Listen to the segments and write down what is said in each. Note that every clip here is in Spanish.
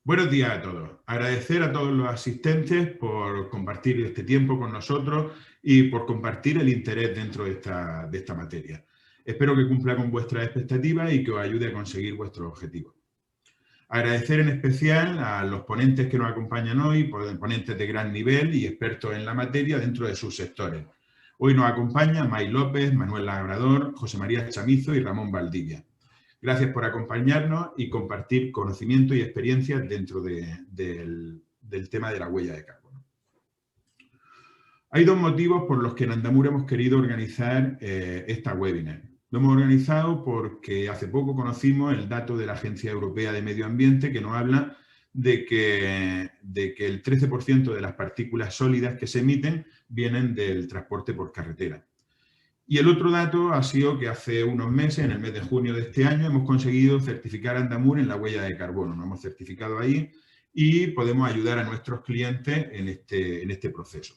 Buenos días a todos. Agradecer a todos los asistentes por compartir este tiempo con nosotros y por compartir el interés dentro de esta materia. Espero que cumpla con vuestras expectativas y que os ayude a conseguir vuestros objetivos. Agradecer en especial a los ponentes que nos acompañan hoy, ponentes de gran nivel y expertos en la materia dentro de sus sectores. Hoy nos acompaña May López, Manuel Labrador, José María Chamizo y Ramón Valdivia. Gracias por acompañarnos y compartir conocimiento y experiencias dentro del tema de la huella de carbono. Hay dos motivos por los que en Andamur hemos querido organizar esta webinar. Lo hemos organizado porque hace poco conocimos el dato de la Agencia Europea de Medio Ambiente que nos habla de que el 13% de las partículas sólidas que se emiten vienen del transporte por carretera. Y el otro dato ha sido que hace unos meses, en el mes de junio de este año, hemos conseguido certificar a Andamur en la huella de carbono. Nos hemos certificado ahí y podemos ayudar a nuestros clientes en este proceso.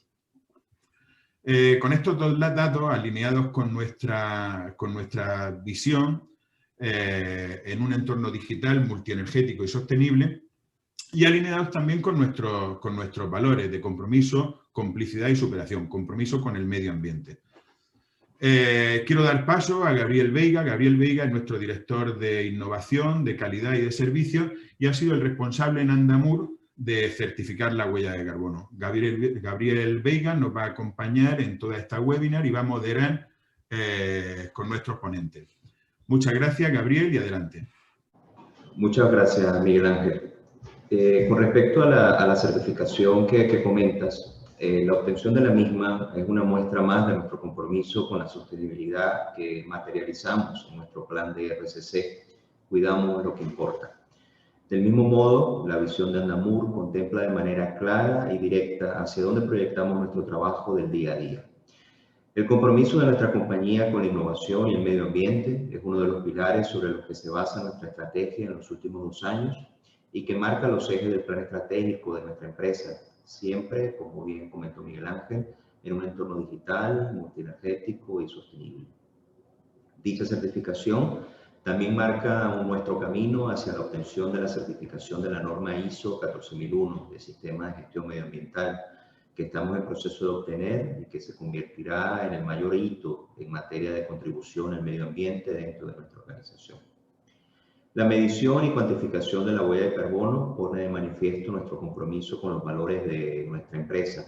Con estos dos datos alineados con nuestra visión en un entorno digital, multienergético y sostenible, y alineados también con nuestros valores de compromiso, complicidad y superación, compromiso con el medio ambiente. Quiero dar paso a Gabriel Veiga. Gabriel Veiga es nuestro director de innovación, de calidad y de servicios y ha sido el responsable en Andamur de certificar la huella de carbono. Gabriel Veiga nos va a acompañar en toda esta webinar y va a moderar con nuestros ponentes. Muchas gracias, Gabriel, y adelante. Muchas gracias, Miguel Ángel. Con respecto a la certificación que comentas, la obtención de la misma es una muestra más de nuestro compromiso con la sostenibilidad que materializamos en nuestro plan de RCC, Cuidamos lo que importa. Del mismo modo, la visión de Andamur contempla de manera clara y directa hacia dónde proyectamos nuestro trabajo del día a día. El compromiso de nuestra compañía con la innovación y el medio ambiente es uno de los pilares sobre los que se basa nuestra estrategia en los últimos 2 años y que marca los ejes del plan estratégico de nuestra empresa, siempre, como bien comentó Miguel Ángel, en un entorno digital, multienergético y sostenible. Dicha certificación también marca nuestro camino hacia la obtención de la certificación de la norma ISO 14001 de Sistema de Gestión Medioambiental, que estamos en proceso de obtener y que se convertirá en el mayor hito en materia de contribución al medio ambiente dentro de nuestra organización. La medición y cuantificación de la huella de carbono pone de manifiesto nuestro compromiso con los valores de nuestra empresa,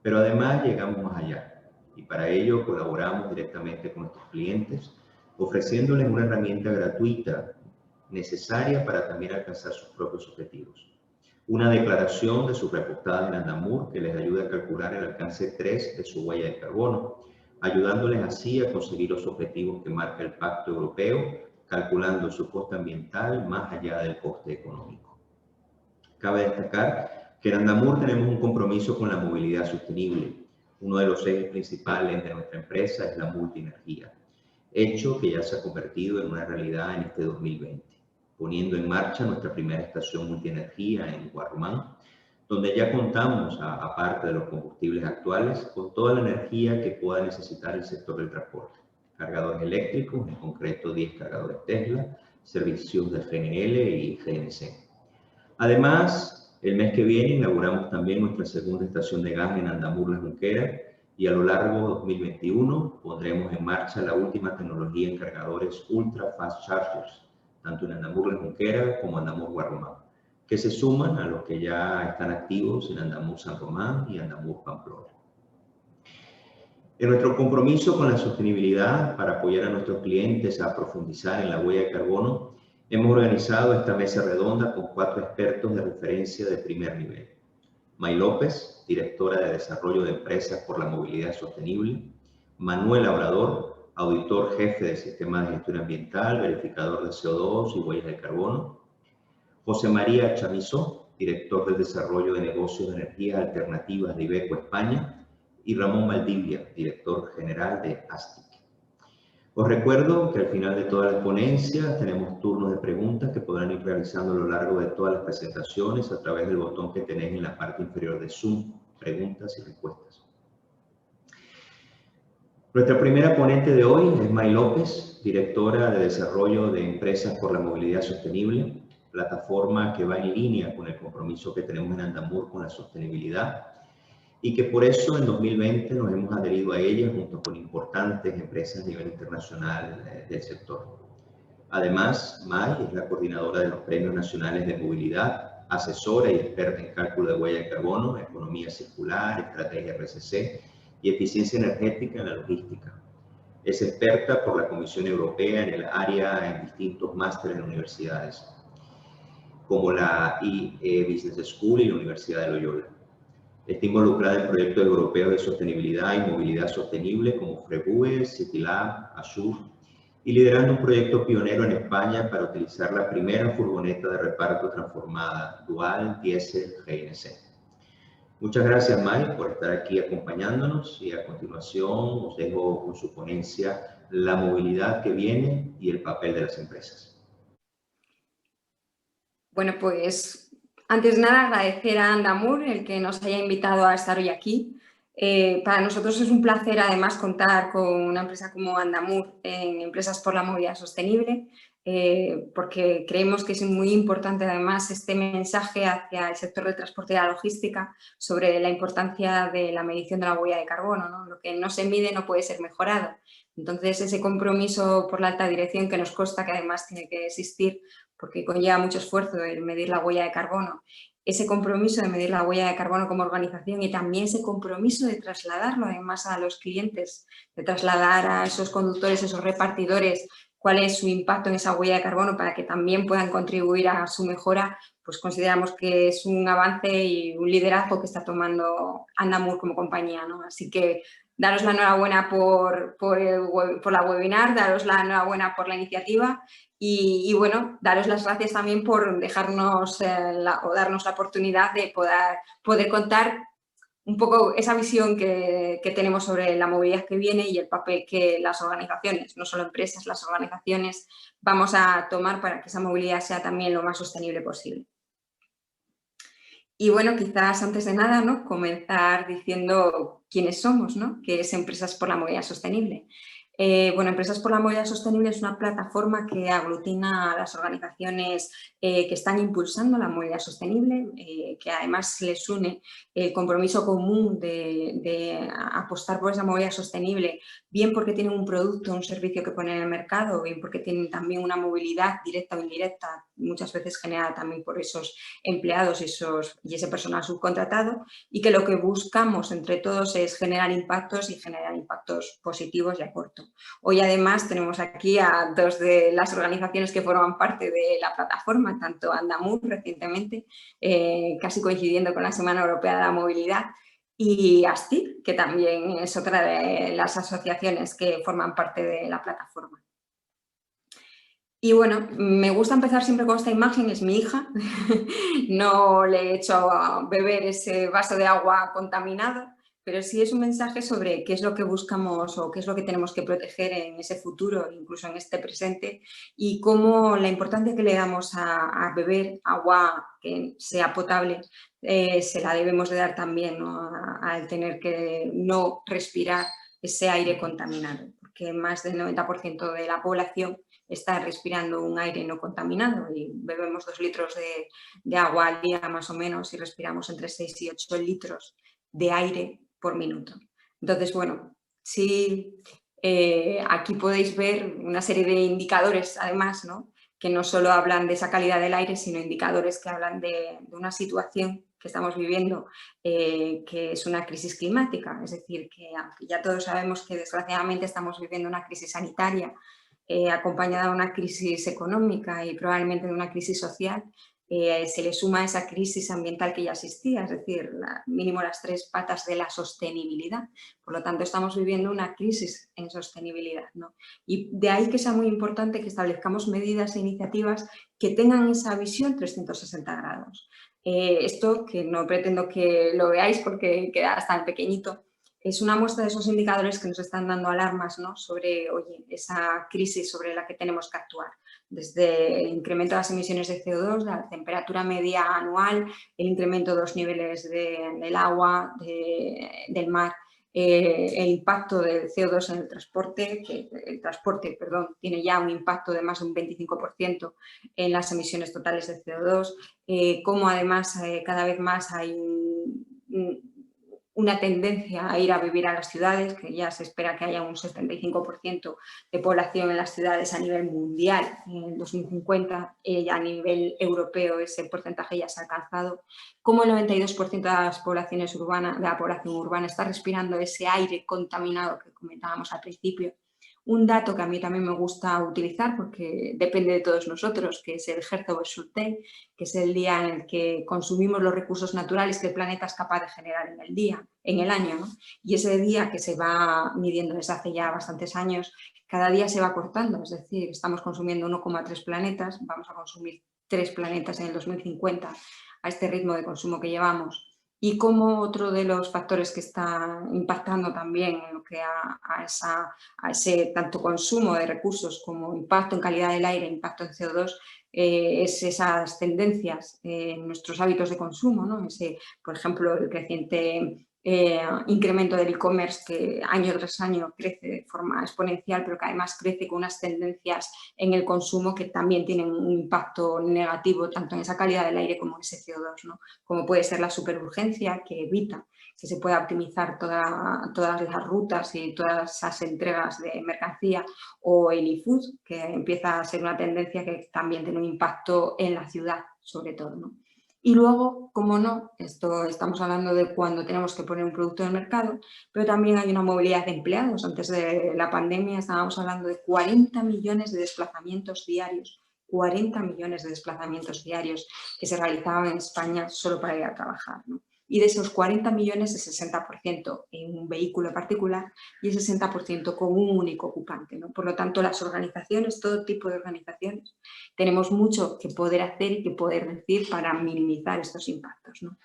pero además llegamos más allá y para ello colaboramos directamente con nuestros clientes, ofreciéndoles una herramienta gratuita necesaria para también alcanzar sus propios objetivos. Una declaración de sus reportadas en Andamur que les ayuda a calcular el alcance 3 de su huella de carbono, ayudándoles así a conseguir los objetivos que marca el Pacto Europeo, calculando su coste ambiental más allá del coste económico. Cabe destacar que en Andamur tenemos un compromiso con la movilidad sostenible. Uno de los ejes principales de nuestra empresa es la multienergía, hecho que ya se ha convertido en una realidad en este 2020, poniendo en marcha nuestra primera estación multienergía en Guarromán, donde ya contamos, aparte de los combustibles actuales, con toda la energía que pueda necesitar el sector del transporte. Cargadores eléctricos, en concreto 10 cargadores Tesla, servicios de GNL y GNC. Además, el mes que viene inauguramos también nuestra segunda estación de gas en Andamur La Junquera y a lo largo de 2021 pondremos en marcha la última tecnología en cargadores Ultra Fast Chargers, tanto en Andamur La Junquera como Andamur Guarromán, que se suman a los que ya están activos en Andamur San Román y Andamur Pamplona. En nuestro compromiso con la sostenibilidad para apoyar a nuestros clientes a profundizar en la huella de carbono, hemos organizado esta mesa redonda con 4 expertos de referencia de primer nivel. May López, directora de Desarrollo de Empresas por la Movilidad Sostenible. Manuel Labrador, auditor jefe del Sistema de Gestión Ambiental, verificador de CO2 y huellas de carbono. José María Chamizo, director del Desarrollo de Negocios de Energías Alternativas de Iveco España. Y Ramón Valdivia, director general de ASTIC. Os recuerdo que al final de todas las ponencias tenemos turnos de preguntas que podrán ir realizando a lo largo de todas las presentaciones a través del botón que tenéis en la parte inferior de Zoom, preguntas y respuestas. Nuestra primera ponente de hoy es May López, directora de Desarrollo de Empresas por la Movilidad Sostenible. plataforma que va en línea con el compromiso que tenemos en Andamur con la sostenibilidad y que por eso en 2020 nos hemos adherido a ella junto con importantes empresas a nivel internacional del sector. Además, MAI es la coordinadora de los Premios Nacionales de Movilidad, asesora y experta en cálculo de huella de carbono, economía circular, estrategia RCC y eficiencia energética en la logística. Es experta por la Comisión Europea en el área en distintos másteres en universidades, como la IE Business School y la Universidad de Loyola. Está involucrada en proyectos europeos de sostenibilidad y movilidad sostenible como FREBUE, CityLab, Azure, y liderando un proyecto pionero en España para utilizar la primera furgoneta de reparto transformada, dual diésel GNC. Muchas gracias, Mai, por estar aquí acompañándonos y a continuación os dejo con su ponencia La movilidad que viene y el papel de las empresas. Bueno, pues antes de nada agradecer a Andamur el que nos haya invitado a estar hoy aquí. Para nosotros es un placer además contar con una empresa como Andamur en Empresas por la Movilidad Sostenible, porque creemos que es muy importante además este mensaje hacia el sector del transporte y la logística sobre la importancia de la medición de la huella de carbono, ¿no? Lo que no se mide no puede ser mejorado. Entonces, ese compromiso por la alta dirección que nos consta que además tiene que existir porque conlleva mucho esfuerzo el medir la huella de carbono, ese compromiso de medir la huella de carbono como organización y también ese compromiso de trasladarlo además a los clientes, de trasladar a esos conductores, esos repartidores, cuál es su impacto en esa huella de carbono para que también puedan contribuir a su mejora, pues consideramos que es un avance y un liderazgo que está tomando Andamur como compañía, ¿no? Así que daros la enhorabuena por la webinar, daros la enhorabuena por la iniciativa y bueno, daros las gracias también por dejarnos o darnos la oportunidad de poder contar un poco esa visión que tenemos sobre la movilidad que viene y el papel que las organizaciones, no solo empresas, las organizaciones vamos a tomar para que esa movilidad sea también lo más sostenible posible. Y bueno, quizás antes de nada, ¿no? Comenzar diciendo quiénes somos, ¿no? Que es Empresas por la Movilidad Sostenible. Bueno, Empresas por la Movilidad Sostenible es una plataforma que aglutina a las organizaciones que están impulsando la movilidad sostenible, que además les une el compromiso común de apostar por esa movilidad sostenible, bien porque tienen un producto o un servicio que poner en el mercado, bien porque tienen también una movilidad directa o indirecta, muchas veces generada también por esos empleados y ese personal subcontratado, y que lo que buscamos entre todos es generar impactos y generar impactos positivos y a corto. Hoy además tenemos aquí a dos de las organizaciones que forman parte de la plataforma, tanto Andamur recientemente, casi coincidiendo con la Semana Europea de la Movilidad, y ASTIC, que también es otra de las asociaciones que forman parte de la plataforma. Y bueno, me gusta empezar siempre con esta imagen, es mi hija, no le he hecho a beber ese vaso de agua contaminado, pero sí es un mensaje sobre qué es lo que buscamos o qué es lo que tenemos que proteger en ese futuro, incluso en este presente, y cómo la importancia que le damos a beber agua que sea potable se la debemos de dar también, ¿no? Al tener que no respirar ese aire contaminado, porque más del 90% de la población está respirando un aire no contaminado y bebemos 2 litros de agua al día más o menos y respiramos entre 6 y 8 litros de aire por minuto. Entonces, bueno, sí, aquí podéis ver una serie de indicadores, además, ¿no? Que no solo hablan de esa calidad del aire, sino indicadores que hablan de una situación que estamos viviendo, que es una crisis climática. Es decir, que aunque ya todos sabemos que desgraciadamente estamos viviendo una crisis sanitaria, acompañada de una crisis económica y probablemente de una crisis social, se le suma esa crisis ambiental que ya existía, es decir, mínimo las 3 patas de la sostenibilidad. Por lo tanto, estamos viviendo una crisis en sostenibilidad, ¿no? Y de ahí que sea muy importante que establezcamos medidas e iniciativas que tengan esa visión 360 grados. Esto, que no pretendo que lo veáis porque queda hasta pequeñito, es una muestra de esos indicadores que nos están dando alarmas, ¿no? Sobre, oye, esa crisis sobre la que tenemos que actuar. Desde el incremento de las emisiones de CO2, la temperatura media anual, el incremento de los niveles del agua, del mar, el impacto del CO2 en el transporte, que el transporte, perdón, tiene ya un impacto de más de un 25% en las emisiones totales de CO2, cómo además cada vez más hay una tendencia a ir a vivir a las ciudades, que ya se espera que haya un 75% de población en las ciudades a nivel mundial en el 2050, a nivel europeo ese porcentaje ya se ha alcanzado, como el 92% de la población urbana está respirando ese aire contaminado que comentábamos al principio. Un dato que a mí también me gusta utilizar porque depende de todos nosotros, que es el Herzogeburtstag, que es el día en el que consumimos los recursos naturales que el planeta es capaz de generar en el año, ¿no? Y ese día que se va midiendo desde hace ya bastantes años, cada día se va cortando, es decir, estamos consumiendo 1,3 planetas, vamos a consumir 3 planetas en el 2050 a este ritmo de consumo que llevamos. Y como otro de los factores que está impactando también en lo que a ese tanto consumo de recursos como impacto en calidad del aire, impacto en CO2, es esas tendencias en nuestros hábitos de consumo, ¿no? Por ejemplo, el creciente incremento del e-commerce que año tras año crece de forma exponencial, pero que además crece con unas tendencias en el consumo que también tienen un impacto negativo tanto en esa calidad del aire como en ese CO2, ¿no? Como puede ser la superurgencia, que evita que se pueda optimizar todas las rutas y todas esas entregas de mercancía, o el e-food, que empieza a ser una tendencia que también tiene un impacto en la ciudad, sobre todo, ¿no? Y luego, como no, esto estamos hablando de cuando tenemos que poner un producto en el mercado, pero también hay una movilidad de empleados. Antes de la pandemia estábamos hablando de 40 millones de desplazamientos diarios, 40 millones de desplazamientos diarios que se realizaban en España solo para ir a trabajar, ¿no? Y de esos 40 millones, el 60% en un vehículo particular y el 60% con un único ocupante, ¿no? Por lo tanto, las organizaciones, todo tipo de organizaciones, tenemos mucho que poder hacer y que poder decir para minimizar estos impactos, ¿no?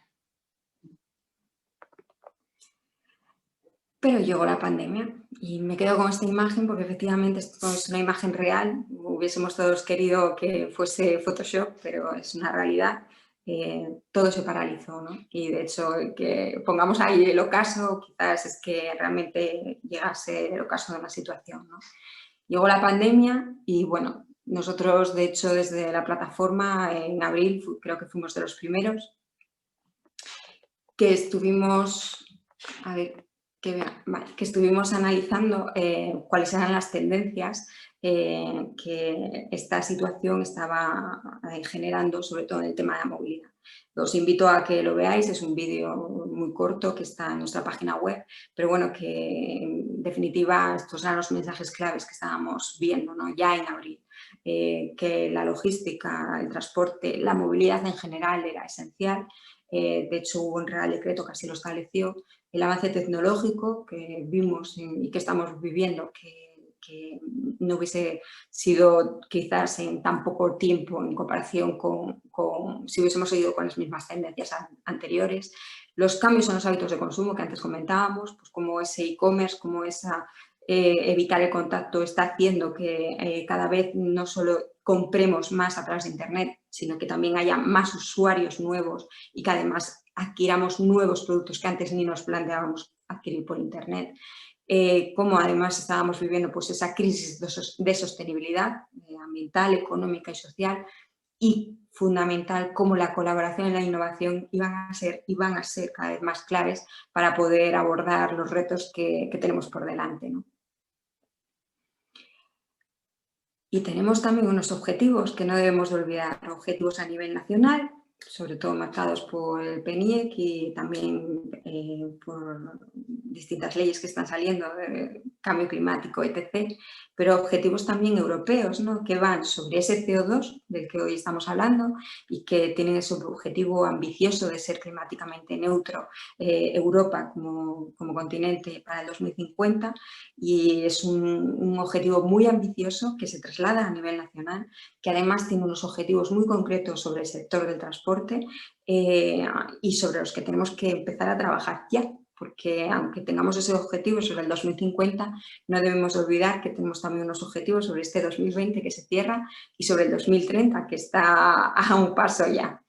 Pero llegó la pandemia y me quedo con esta imagen porque efectivamente esto es una imagen real. Hubiésemos todos querido que fuese Photoshop, pero es una realidad. Todo se paralizó, ¿no? Y de hecho, que pongamos ahí el ocaso, quizás es que realmente llegase el ocaso de la situación, ¿no? Llegó la pandemia y bueno, nosotros de hecho desde la plataforma en abril creo que fuimos de los primeros que estuvimos, que estuvimos analizando cuáles eran las tendencias que esta situación estaba generando, sobre todo en el tema de la movilidad. Os invito a que lo veáis, es un vídeo muy corto que está en nuestra página web, pero bueno, que en definitiva estos eran los mensajes claves que estábamos viendo, ¿no? Ya en abril. Que la logística, el transporte, la movilidad en general era esencial. De hecho, hubo un Real Decreto que así lo estableció. El avance tecnológico que vimos y que estamos viviendo, que no hubiese sido quizás en tan poco tiempo en comparación con si hubiésemos seguido con las mismas tendencias anteriores. Los cambios en los hábitos de consumo que antes comentábamos, pues como ese e-commerce, como evitar el contacto está haciendo que cada vez no solo compremos más a través de Internet, sino que también haya más usuarios nuevos y que además adquiramos nuevos productos que antes ni nos planteábamos adquirir por Internet. Como además estábamos viviendo pues, esa crisis de sostenibilidad ambiental, económica y social, y fundamental cómo la colaboración y la innovación iban a ser cada vez más claves para poder abordar los retos que tenemos por delante, ¿no? Y tenemos también unos objetivos que no debemos de olvidar, objetivos a nivel nacional, sobre todo marcados por el PNIEC y también por distintas leyes que están saliendo, cambio climático, etc., pero objetivos también europeos, ¿no? Que van sobre ese CO2 del que hoy estamos hablando y que tienen ese objetivo ambicioso de ser climáticamente neutro Europa como continente para el 2050, y es un objetivo muy ambicioso que se traslada a nivel nacional, que además tiene unos objetivos muy concretos sobre el sector del transporte y sobre los que tenemos que empezar a trabajar ya, porque aunque tengamos ese objetivo sobre el 2050, no debemos olvidar que tenemos también unos objetivos sobre este 2020 que se cierra y sobre el 2030 que está a un paso ya.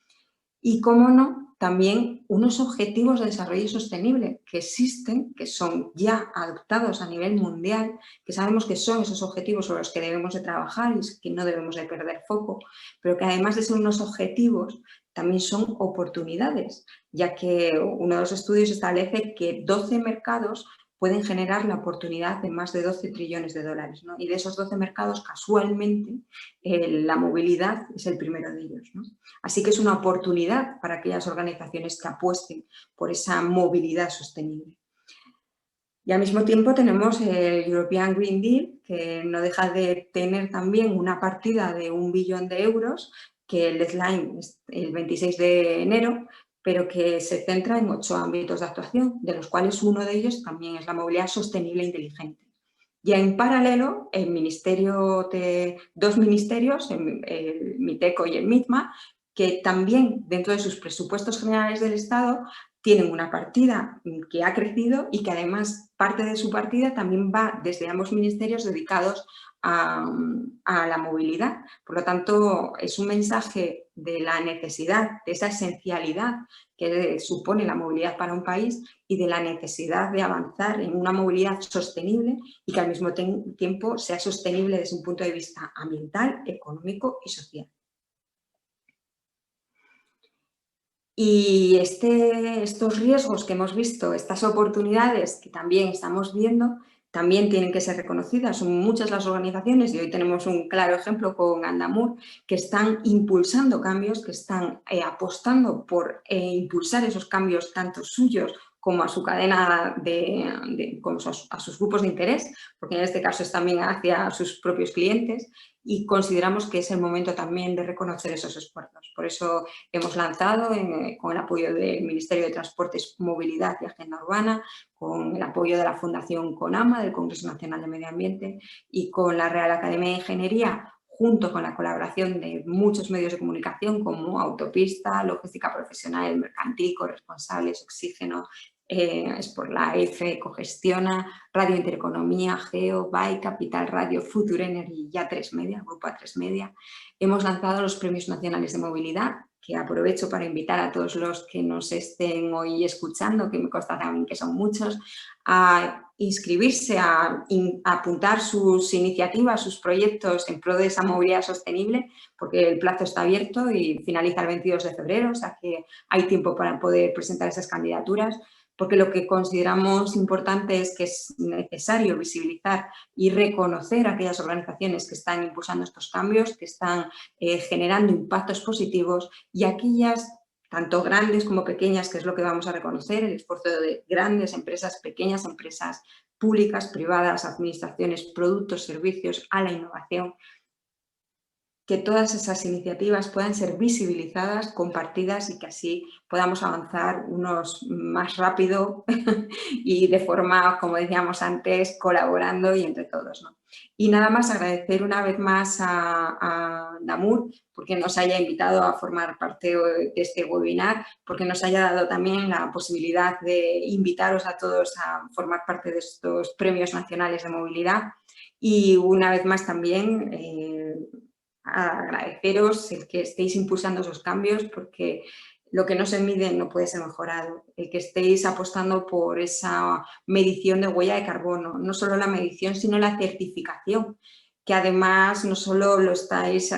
Y cómo no, también unos objetivos de desarrollo sostenible que existen, que son ya adoptados a nivel mundial, que sabemos que son esos objetivos sobre los que debemos de trabajar y que no debemos de perder foco, pero que además de ser unos objetivos, también son oportunidades, ya que uno de los estudios establece que 12 mercados pueden generar la oportunidad de más de 12 trillones de dólares, ¿no? Y de esos 12 mercados, casualmente, la movilidad es el primero de ellos, ¿no? Así que es una oportunidad para aquellas organizaciones que apuesten por esa movilidad sostenible. Y al mismo tiempo tenemos el European Green Deal, que no deja de tener también una partida de 1 billón de euros, que el deadline es el 26 de enero, pero que se centra en 8 ámbitos de actuación, de los cuales uno de ellos también es la movilidad sostenible e inteligente. Y en paralelo, dos ministerios, el MITECO y el MITMA, que también dentro de sus presupuestos generales del Estado tienen una partida que ha crecido y que además parte de su partida también va desde ambos ministerios dedicados a la movilidad. Por lo tanto, es un mensaje de la necesidad, de esa esencialidad que supone la movilidad para un país y de la necesidad de avanzar en una movilidad sostenible y que al mismo tiempo sea sostenible desde un punto de vista ambiental, económico y social. Y estos riesgos que hemos visto, estas oportunidades que también estamos viendo, también tienen que ser reconocidas. Son muchas las organizaciones, y hoy tenemos un claro ejemplo con Andamur, que están impulsando cambios, que están apostando por impulsar esos cambios tanto suyos como a su cadena, como a sus grupos de interés, porque en este caso es también hacia sus propios clientes, y consideramos que es el momento también de reconocer esos esfuerzos. Por eso hemos lanzado, con el apoyo del Ministerio de Transportes, Movilidad y Agenda Urbana, con el apoyo de la Fundación CONAMA, del Congreso Nacional de Medio Ambiente, y con la Real Academia de Ingeniería, junto con la colaboración de muchos medios de comunicación como Autopista, Logística Profesional, Mercantil, Corresponsables, Oxígeno, Sportlife, Ecogestiona, Radio Intereconomía, Geo, BAI, Capital Radio, Future Energy y A3 Media, Grupo A3 Media. Hemos lanzado los Premios Nacionales de Movilidad, que aprovecho para invitar a todos los que nos estén hoy escuchando, que me consta también que son muchos, a inscribirse, a apuntar sus iniciativas, sus proyectos en pro de esa movilidad sostenible, porque el plazo está abierto y finaliza el 22 de febrero, o sea que hay tiempo para poder presentar esas candidaturas, porque lo que consideramos importante es que es necesario visibilizar y reconocer a aquellas organizaciones que están impulsando estos cambios, que están generando impactos positivos, y aquellas tanto grandes como pequeñas, que es lo que vamos a reconocer, el esfuerzo de grandes empresas, pequeñas empresas, públicas, privadas, administraciones, productos, servicios, a la innovación, que todas esas iniciativas puedan ser visibilizadas, compartidas y que así podamos avanzar unos más rápido y de forma, como decíamos antes, colaborando y entre todos, ¿no? Y nada más, agradecer una vez más a Andamur porque nos haya invitado a formar parte de este webinar, porque nos haya dado también la posibilidad de invitaros a todos a formar parte de estos premios nacionales de movilidad. Y una vez más también agradeceros el que estéis impulsando esos cambios, porque lo que no se mide no puede ser mejorado. El que estéis apostando por esa medición de huella de carbono, no solo la medición, sino la certificación, que además no solo lo estáis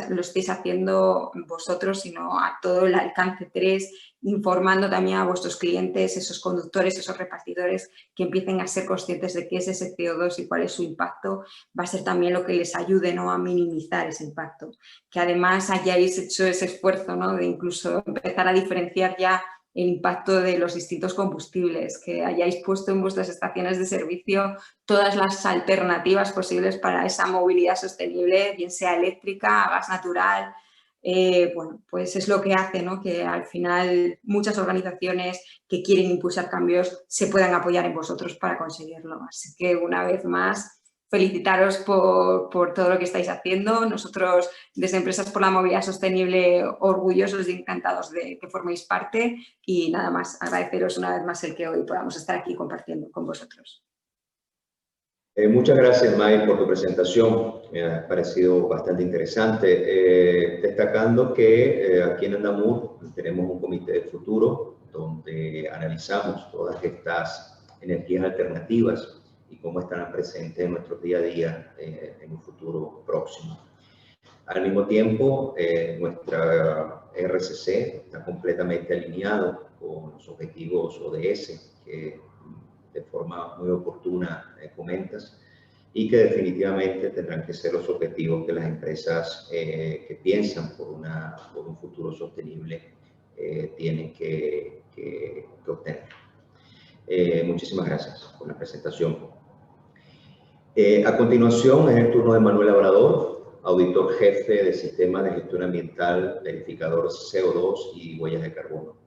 haciendo vosotros, sino a todo el alcance 3, informando también a vuestros clientes, esos conductores, esos repartidores, que empiecen a ser conscientes de qué es ese CO2 y cuál es su impacto, va a ser también lo que les ayude, ¿no?, a minimizar ese impacto. Que además hayáis hecho ese esfuerzo, ¿no?, de incluso empezar a diferenciar ya el impacto de los distintos combustibles, que hayáis puesto en vuestras estaciones de servicio todas las alternativas posibles para esa movilidad sostenible, bien sea eléctrica, gas natural. Bueno, pues es lo que hace, ¿no?, que al final muchas organizaciones que quieren impulsar cambios se puedan apoyar en vosotros para conseguirlo. Así que una vez más, felicitaros por todo lo que estáis haciendo. Nosotros, desde Empresas por la Movilidad Sostenible, orgullosos y encantados de que forméis parte, y nada más, agradeceros una vez más el que hoy podamos estar aquí compartiendo con vosotros. Muchas gracias, May, por tu presentación. Me ha parecido bastante interesante. Destacando que aquí en Andamur tenemos un comité de futuro donde analizamos todas estas energías alternativas y cómo estarán presentes en nuestro día a día en un futuro próximo. Al mismo tiempo, nuestra RCC está completamente alineado con los objetivos ODS que de forma muy oportuna comentas, y que definitivamente tendrán que ser los objetivos que las empresas que piensan por un futuro sostenible tienen que obtener. Muchísimas gracias por la presentación. A continuación es el turno de Manuel Labrador, auditor jefe de Sistemas de Gestión Ambiental, verificador CO2 y huellas de carbono.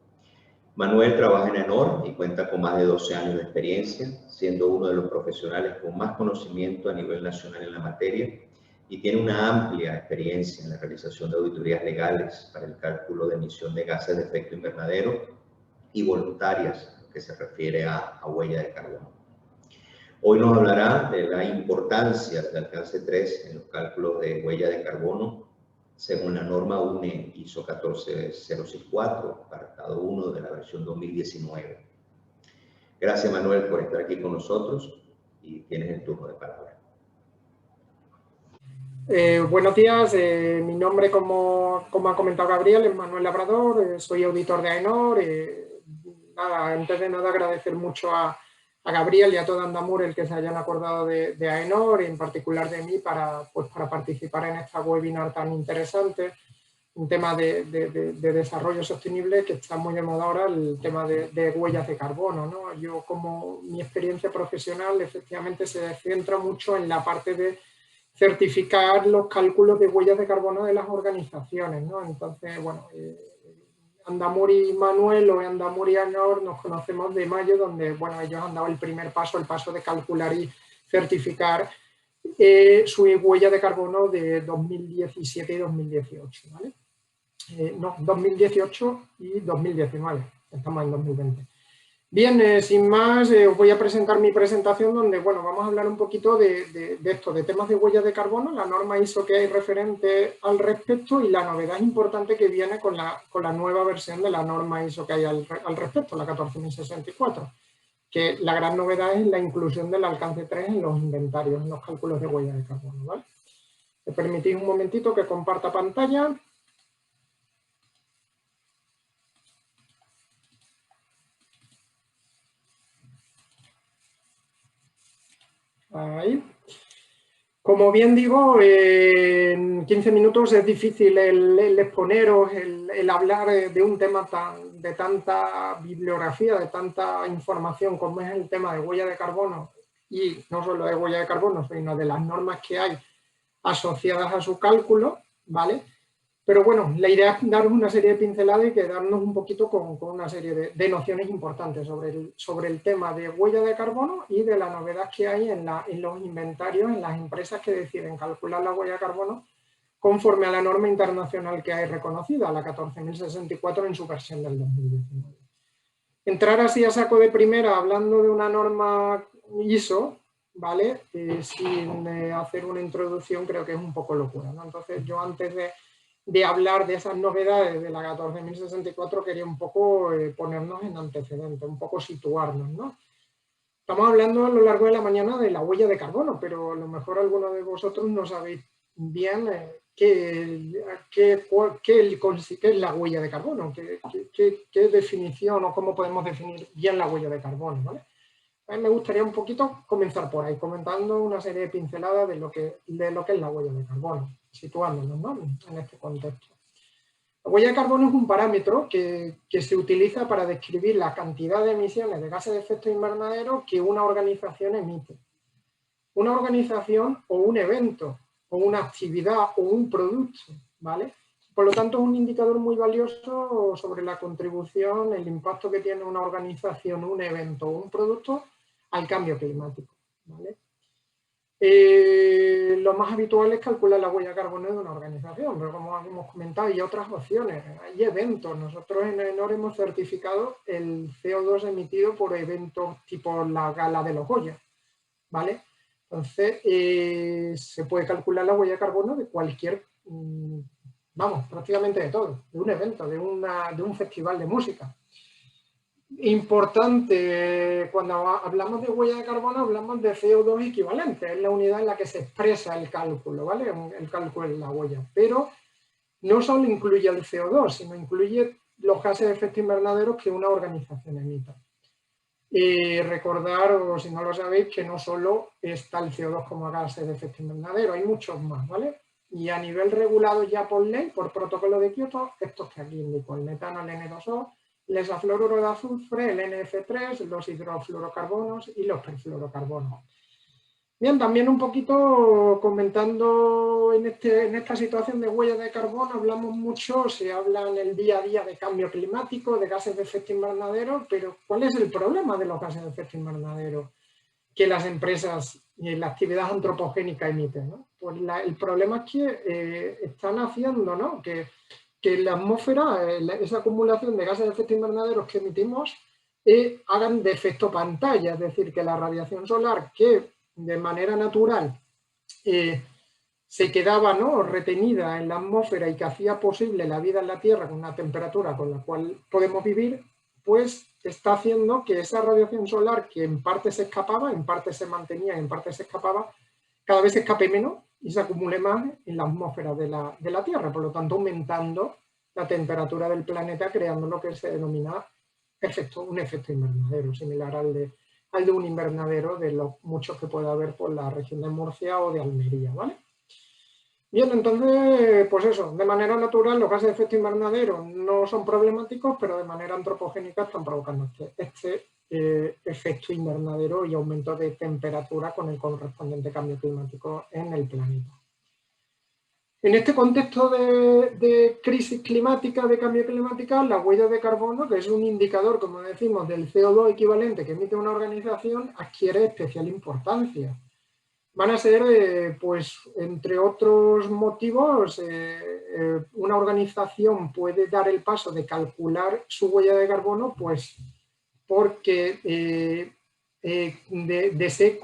Manuel trabaja en AENOR y cuenta con más de 12 años de experiencia, siendo uno de los profesionales con más conocimiento a nivel nacional en la materia, y tiene una amplia experiencia en la realización de auditorías legales para el cálculo de emisión de gases de efecto invernadero y voluntarias, que se refiere a huella de carbono. Hoy nos hablará de la importancia del alcance 3 en los cálculos de huella de carbono según la norma UNE ISO 14064, apartado 1 de la versión 2019. Gracias, Manuel, por estar aquí con nosotros, y tienes el turno de palabra. Buenos días, mi nombre, como ha comentado Gabriel, es Manuel Labrador, soy auditor de AENOR. Antes de nada, agradecer mucho a Gabriel y a todo Andamur el que se hayan acordado de AENOR, y en particular de mí, para participar en esta webinar tan interesante, un tema de desarrollo sostenible que está muy de moda ahora, el tema de huellas de carbono, ¿no? Yo, como mi experiencia profesional, efectivamente se centra mucho en la parte de certificar los cálculos de huellas de carbono de las organizaciones, ¿no? Entonces, bueno, Andamur y Manuel, o Andamur y AENOR, nos conocemos de mayo, donde, bueno, ellos han dado el primer paso, el paso de calcular y certificar su huella de carbono de 2017 y 2018, ¿vale? No, 2018 y 2019, estamos en 2020. Bien, sin más, os voy a presentar mi presentación, donde, bueno, vamos a hablar un poquito de esto, de temas de huellas de carbono, la norma ISO que hay referente al respecto y la novedad importante que viene con la nueva versión de la norma ISO que hay al respecto, la 14064, que la gran novedad es la inclusión del alcance 3 en los inventarios, en los cálculos de huellas de carbono, ¿vale? ¿Me permitís un momentito que comparta pantalla? Ahí. Como bien digo, en 15 minutos es difícil el exponeros, el hablar de un tema de tanta bibliografía, de tanta información como es el tema de huella de carbono, y no solo de huella de carbono, sino de las normas que hay asociadas a su cálculo, ¿vale? Pero bueno, la idea es daros una serie de pinceladas y quedarnos un poquito con una serie de nociones importantes sobre el tema de huella de carbono y de la novedad que hay en los inventarios, en las empresas que deciden calcular la huella de carbono conforme a la norma internacional que hay reconocida, la 14064 en su versión del 2019. Entrar así a saco de primera hablando de una norma ISO, ¿vale? Sin hacer una introducción, creo que es un poco locura, ¿no? Entonces, yo, antes de hablar de esas novedades de la 14064, quería un poco ponernos en antecedentes, un poco situarnos, ¿no? Estamos hablando a lo largo de la mañana de la huella de carbono, pero a lo mejor algunos de vosotros no sabéis bien qué es la huella de carbono, qué definición o cómo podemos definir bien la huella de carbono, ¿vale? Me gustaría un poquito comenzar por ahí, comentando una serie de pinceladas de lo que es la huella de carbono, situándonos, ¿no?, en este contexto. La huella de carbono es un parámetro que se utiliza para describir la cantidad de emisiones de gases de efecto invernadero que una organización emite. Una organización o un evento o una actividad o un producto, ¿vale? Por lo tanto, es un indicador muy valioso sobre la contribución, el impacto que tiene una organización, un evento o un producto al cambio climático, ¿vale? Lo más habitual es calcular la huella de carbono de una organización, pero como hemos comentado, hay otras opciones, hay eventos. Nosotros en AENOR hemos certificado el CO2 emitido por eventos tipo la Gala de los Goya, ¿vale? Entonces, se puede calcular la huella de carbono de cualquier, vamos, prácticamente de todo, de un evento, de un festival de música. Importante, cuando hablamos de huella de carbono, hablamos de CO2 equivalente, es la unidad en la que se expresa el cálculo, ¿vale? El cálculo de la huella, pero no solo incluye el CO2, sino incluye los gases de efecto invernadero que una organización emita. Y recordaros, si no lo sabéis, que no solo está el CO2 como gases de efecto invernadero, hay muchos más, ¿vale? Y a nivel regulado ya por ley, por protocolo de Kioto, estos que aquí indico, el metano, el N2O, el hexafluoruro de azufre, el NF3, los hidrofluorocarbonos y los perfluorocarbonos. Bien, también un poquito comentando en esta situación de huella de carbono, hablamos mucho, se habla en el día a día de cambio climático, de gases de efecto invernadero, pero ¿cuál es el problema de los gases de efecto invernadero que las empresas y la actividad antropogénica emiten, ¿no? Pues el problema es que están haciendo, ¿no?, que la atmósfera, esa acumulación de gases de efecto invernadero que emitimos, hagan de efecto pantalla, es decir, que la radiación solar que de manera natural se quedaba, ¿no?, retenida en la atmósfera y que hacía posible la vida en la Tierra con una temperatura con la cual podemos vivir, pues está haciendo que esa radiación solar que en parte se escapaba, en parte se mantenía y en parte se escapaba, cada vez se escape menos y se acumule más en la atmósfera de la Tierra, por lo tanto aumentando la temperatura del planeta, creando lo que se denomina un efecto invernadero, similar al de un invernadero de los muchos que puede haber por la región de Murcia o de Almería, ¿vale? Bien, entonces, pues eso, de manera natural los gases de efecto invernadero no son problemáticos, pero de manera antropogénica están provocando este efecto invernadero y aumento de temperatura con el correspondiente cambio climático en el planeta. En este contexto de crisis climática, de cambio climático, la huella de carbono, que es un indicador, como decimos, del CO2 equivalente que emite una organización, adquiere especial importancia. Van a ser, pues, entre otros motivos, una organización puede dar el paso de calcular su huella de carbono, pues, porque desee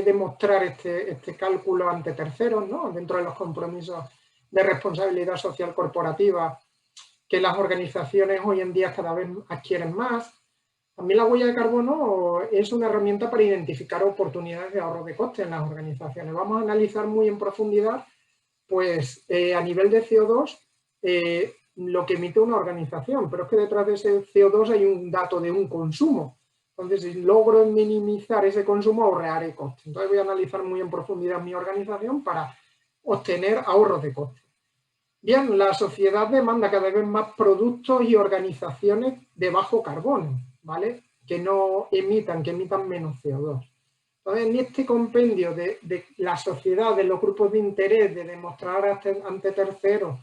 demostrar este cálculo ante terceros, ¿no?, dentro de los compromisos de responsabilidad social corporativa que las organizaciones hoy en día cada vez adquieren más. También la huella de carbono es una herramienta para identificar oportunidades de ahorro de costes en las organizaciones. Vamos a analizar muy en profundidad, pues, a nivel de CO2, lo que emite una organización, pero es que detrás de ese CO2 hay un dato de un consumo. Entonces, si logro minimizar ese consumo, ahorraré costes. Entonces, voy a analizar muy en profundidad mi organización para obtener ahorros de costes. Bien, la sociedad demanda cada vez más productos y organizaciones de bajo carbono, ¿vale?, que no emitan, que emitan menos CO2. Entonces, en este compendio de la sociedad, de los grupos de interés, de demostrar ante terceros,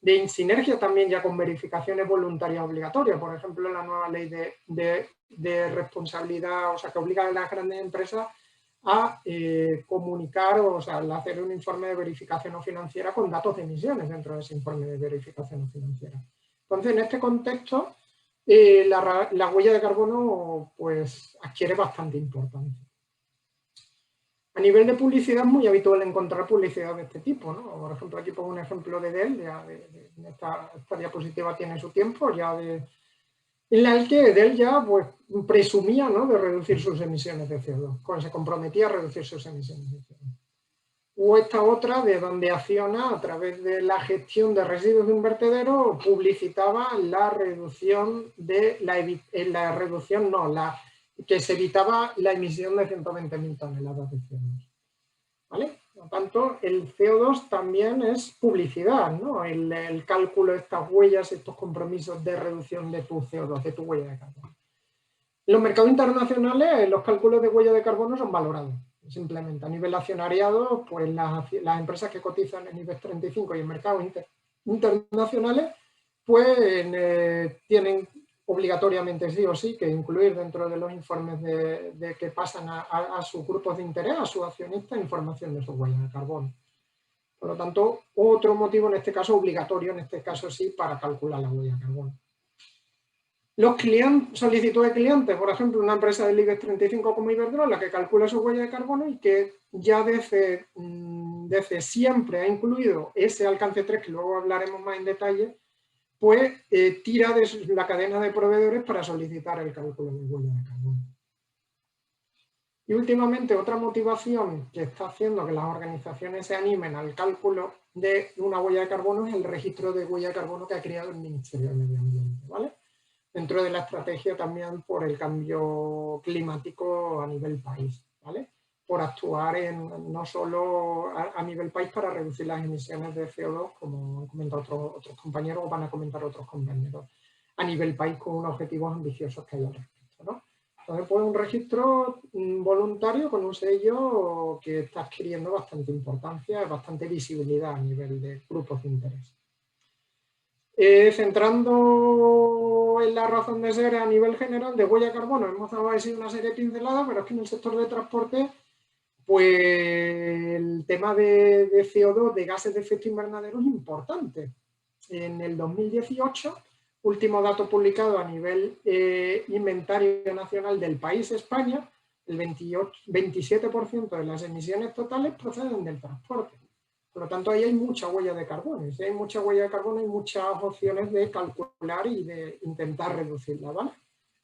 de sinergia también ya con verificaciones voluntarias obligatorias, por ejemplo, la nueva ley de responsabilidad, o sea, que obliga a las grandes empresas a comunicar, o sea, hacer un informe de verificación financiera con datos de emisiones dentro de ese informe de verificación financiera. Entonces, en este contexto, la huella de carbono, pues, adquiere bastante importancia. A nivel de publicidad es muy habitual encontrar publicidad de este tipo, ¿no? Por ejemplo, aquí pongo un ejemplo de Dell, ya esta diapositiva tiene su tiempo, ya en la que Dell ya, pues, presumía, ¿no?, de reducir sus emisiones de CO2, se comprometía a reducir sus emisiones de CO2. O esta otra, de donde Acciona, a través de la gestión de residuos de un vertedero, publicitaba la reducción que se evitaba la emisión de 120.000 toneladas de CO2. ¿Vale? Por lo tanto, el CO2 también es publicidad, ¿no? El cálculo de estas huellas, estos compromisos de reducción de tu CO2, de tu huella de carbono. En los mercados internacionales, los cálculos de huella de carbono son valorados. Simplemente a nivel accionariado, pues las empresas que cotizan en IBEX 35 y en mercados internacionales, pues tienen obligatoriamente sí o sí que incluir dentro de los informes de que pasan a sus grupos de interés, a sus accionistas, información de su huella de carbono. Por lo tanto, otro motivo en este caso obligatorio, en este caso sí, para calcular la huella de carbono. Los solicitudes de clientes, por ejemplo, una empresa del IBEX 35 como Iberdrola, que calcula su huella de carbono y que ya desde siempre ha incluido ese alcance 3, que luego hablaremos más en detalle, pues tira de la cadena de proveedores para solicitar el cálculo de huella de carbono. Y últimamente otra motivación que está haciendo que las organizaciones se animen al cálculo de una huella de carbono es el registro de huella de carbono que ha creado el Ministerio de Medio Ambiente, ¿vale? Dentro de la estrategia también por el cambio climático a nivel país, ¿vale? Por actuar no solo a nivel país para reducir las emisiones de CO2, como han comentado otros compañeros o van a comentar otros compañeros, a nivel país con unos objetivos ambiciosos que hay al respecto, ¿no? Entonces, pues un registro voluntario con un sello que está adquiriendo bastante importancia, bastante visibilidad a nivel de grupos de interés. Centrando en la razón de ser a nivel general de huella de carbono, hemos dado así una serie de pinceladas, pero es que en el sector de transporte, pues el tema de CO2, de gases de efecto invernadero es importante. En el 2018, último dato publicado a nivel inventario nacional del país España, el 27% de las emisiones totales proceden del transporte. Por lo tanto, ahí hay mucha huella de carbono. Y si hay mucha huella de carbono, hay muchas opciones de calcular y de intentar reducirla, ¿vale?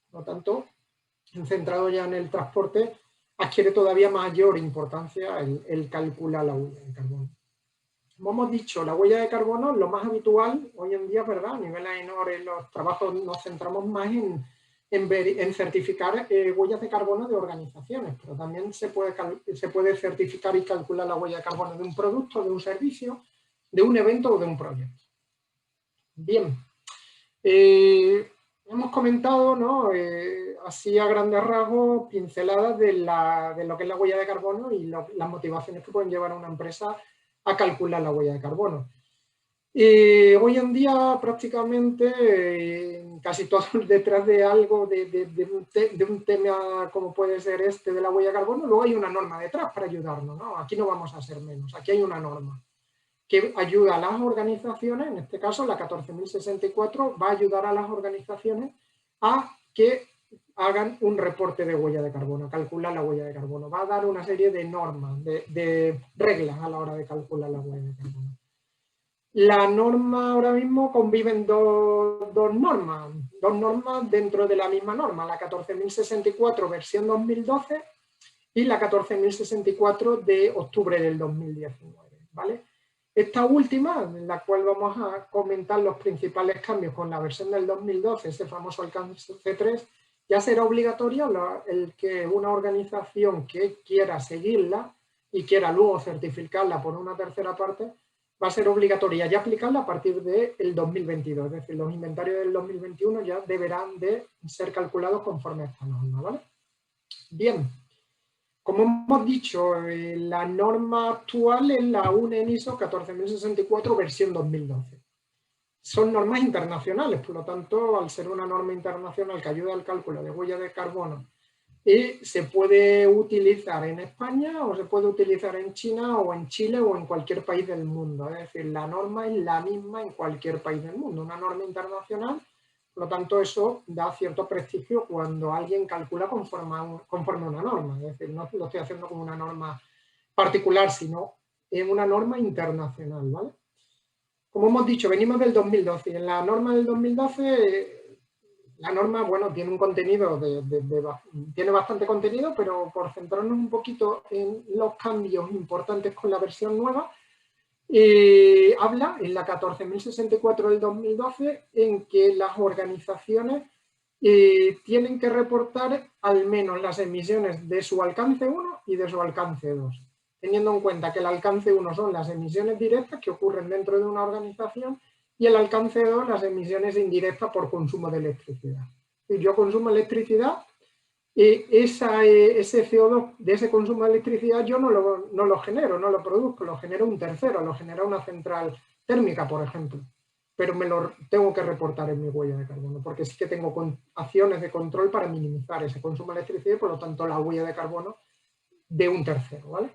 Por lo tanto, centrado ya en el transporte, adquiere todavía mayor importancia el calcular la huella de carbono. Como hemos dicho, la huella de carbono, lo más habitual hoy en día, ¿verdad? A nivel AENOR, en los trabajos nos centramos más en certificar huellas de carbono de organizaciones, pero también se puede certificar y calcular la huella de carbono de un producto, de un servicio, de un evento o de un proyecto. Bien, hemos comentado, ¿no? Así a grandes rasgos, pinceladas de lo que es la huella de carbono y las motivaciones que pueden llevar a una empresa a calcular la huella de carbono. Hoy en día prácticamente casi todos detrás de algo, de un tema como puede ser este de la huella de carbono, luego hay una norma detrás para ayudarnos, ¿no? Aquí no vamos a ser menos, aquí hay una norma que ayuda a las organizaciones, en este caso la 14.064 va a ayudar a las organizaciones a que hagan un reporte de huella de carbono, calcular la huella de carbono, va a dar una serie de normas, de reglas a la hora de calcular la huella de carbono. La norma ahora mismo conviven dos normas dentro de la misma norma, la 14.064 versión 2012 y la 14.064 de octubre del 2019, ¿vale? Esta última, en la cual vamos a comentar los principales cambios con la versión del 2012, ese famoso alcance C3, ya será obligatoria el que una organización que quiera seguirla y quiera luego certificarla por una tercera parte, va a ser obligatoria ya aplicarla a partir del 2022, es decir, los inventarios del 2021 ya deberán de ser calculados conforme a esta norma, ¿vale? Bien, como hemos dicho, la norma actual es la UNE ISO 14064 versión 2012. Son normas internacionales, por lo tanto, al ser una norma internacional que ayuda al cálculo de huella de carbono, se puede utilizar en España o se puede utilizar en China o en Chile o en cualquier país del mundo. Es decir, la norma es la misma en cualquier país del mundo, una norma internacional, por lo tanto eso da cierto prestigio cuando alguien calcula conforme a una norma. Es decir, no lo estoy haciendo como una norma particular, sino en una norma internacional, ¿vale? Como hemos dicho, venimos del 2012 y en la norma del 2012... La norma, bueno, tiene un contenido, tiene bastante contenido, pero por centrarnos un poquito en los cambios importantes con la versión nueva, habla en la 14.064 del 2012 en que las organizaciones tienen que reportar al menos las emisiones de su alcance 1 y de su alcance 2, teniendo en cuenta que el alcance 1 son las emisiones directas que ocurren dentro de una organización y el alcance 2, las emisiones indirectas por consumo de electricidad. Si yo consumo electricidad, ese CO2 de ese consumo de electricidad yo no lo genero, no lo produzco, lo genera un tercero, lo genera una central térmica, por ejemplo. Pero me lo tengo que reportar en mi huella de carbono, porque sí que tengo acciones de control para minimizar ese consumo de electricidad y por lo tanto la huella de carbono de un tercero, ¿vale?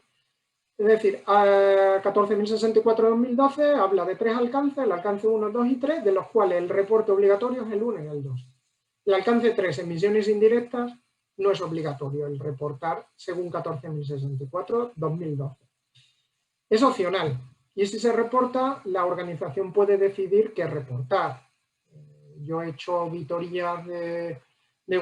Es decir, 14.064-2012 habla de 3 alcances, el alcance 1, 2 y 3, de los cuales el reporte obligatorio es el 1 y el 2. El alcance 3, emisiones indirectas, no es obligatorio el reportar según 14.064/2012. Es opcional y si se reporta, la organización puede decidir qué reportar. Yo he hecho auditorías de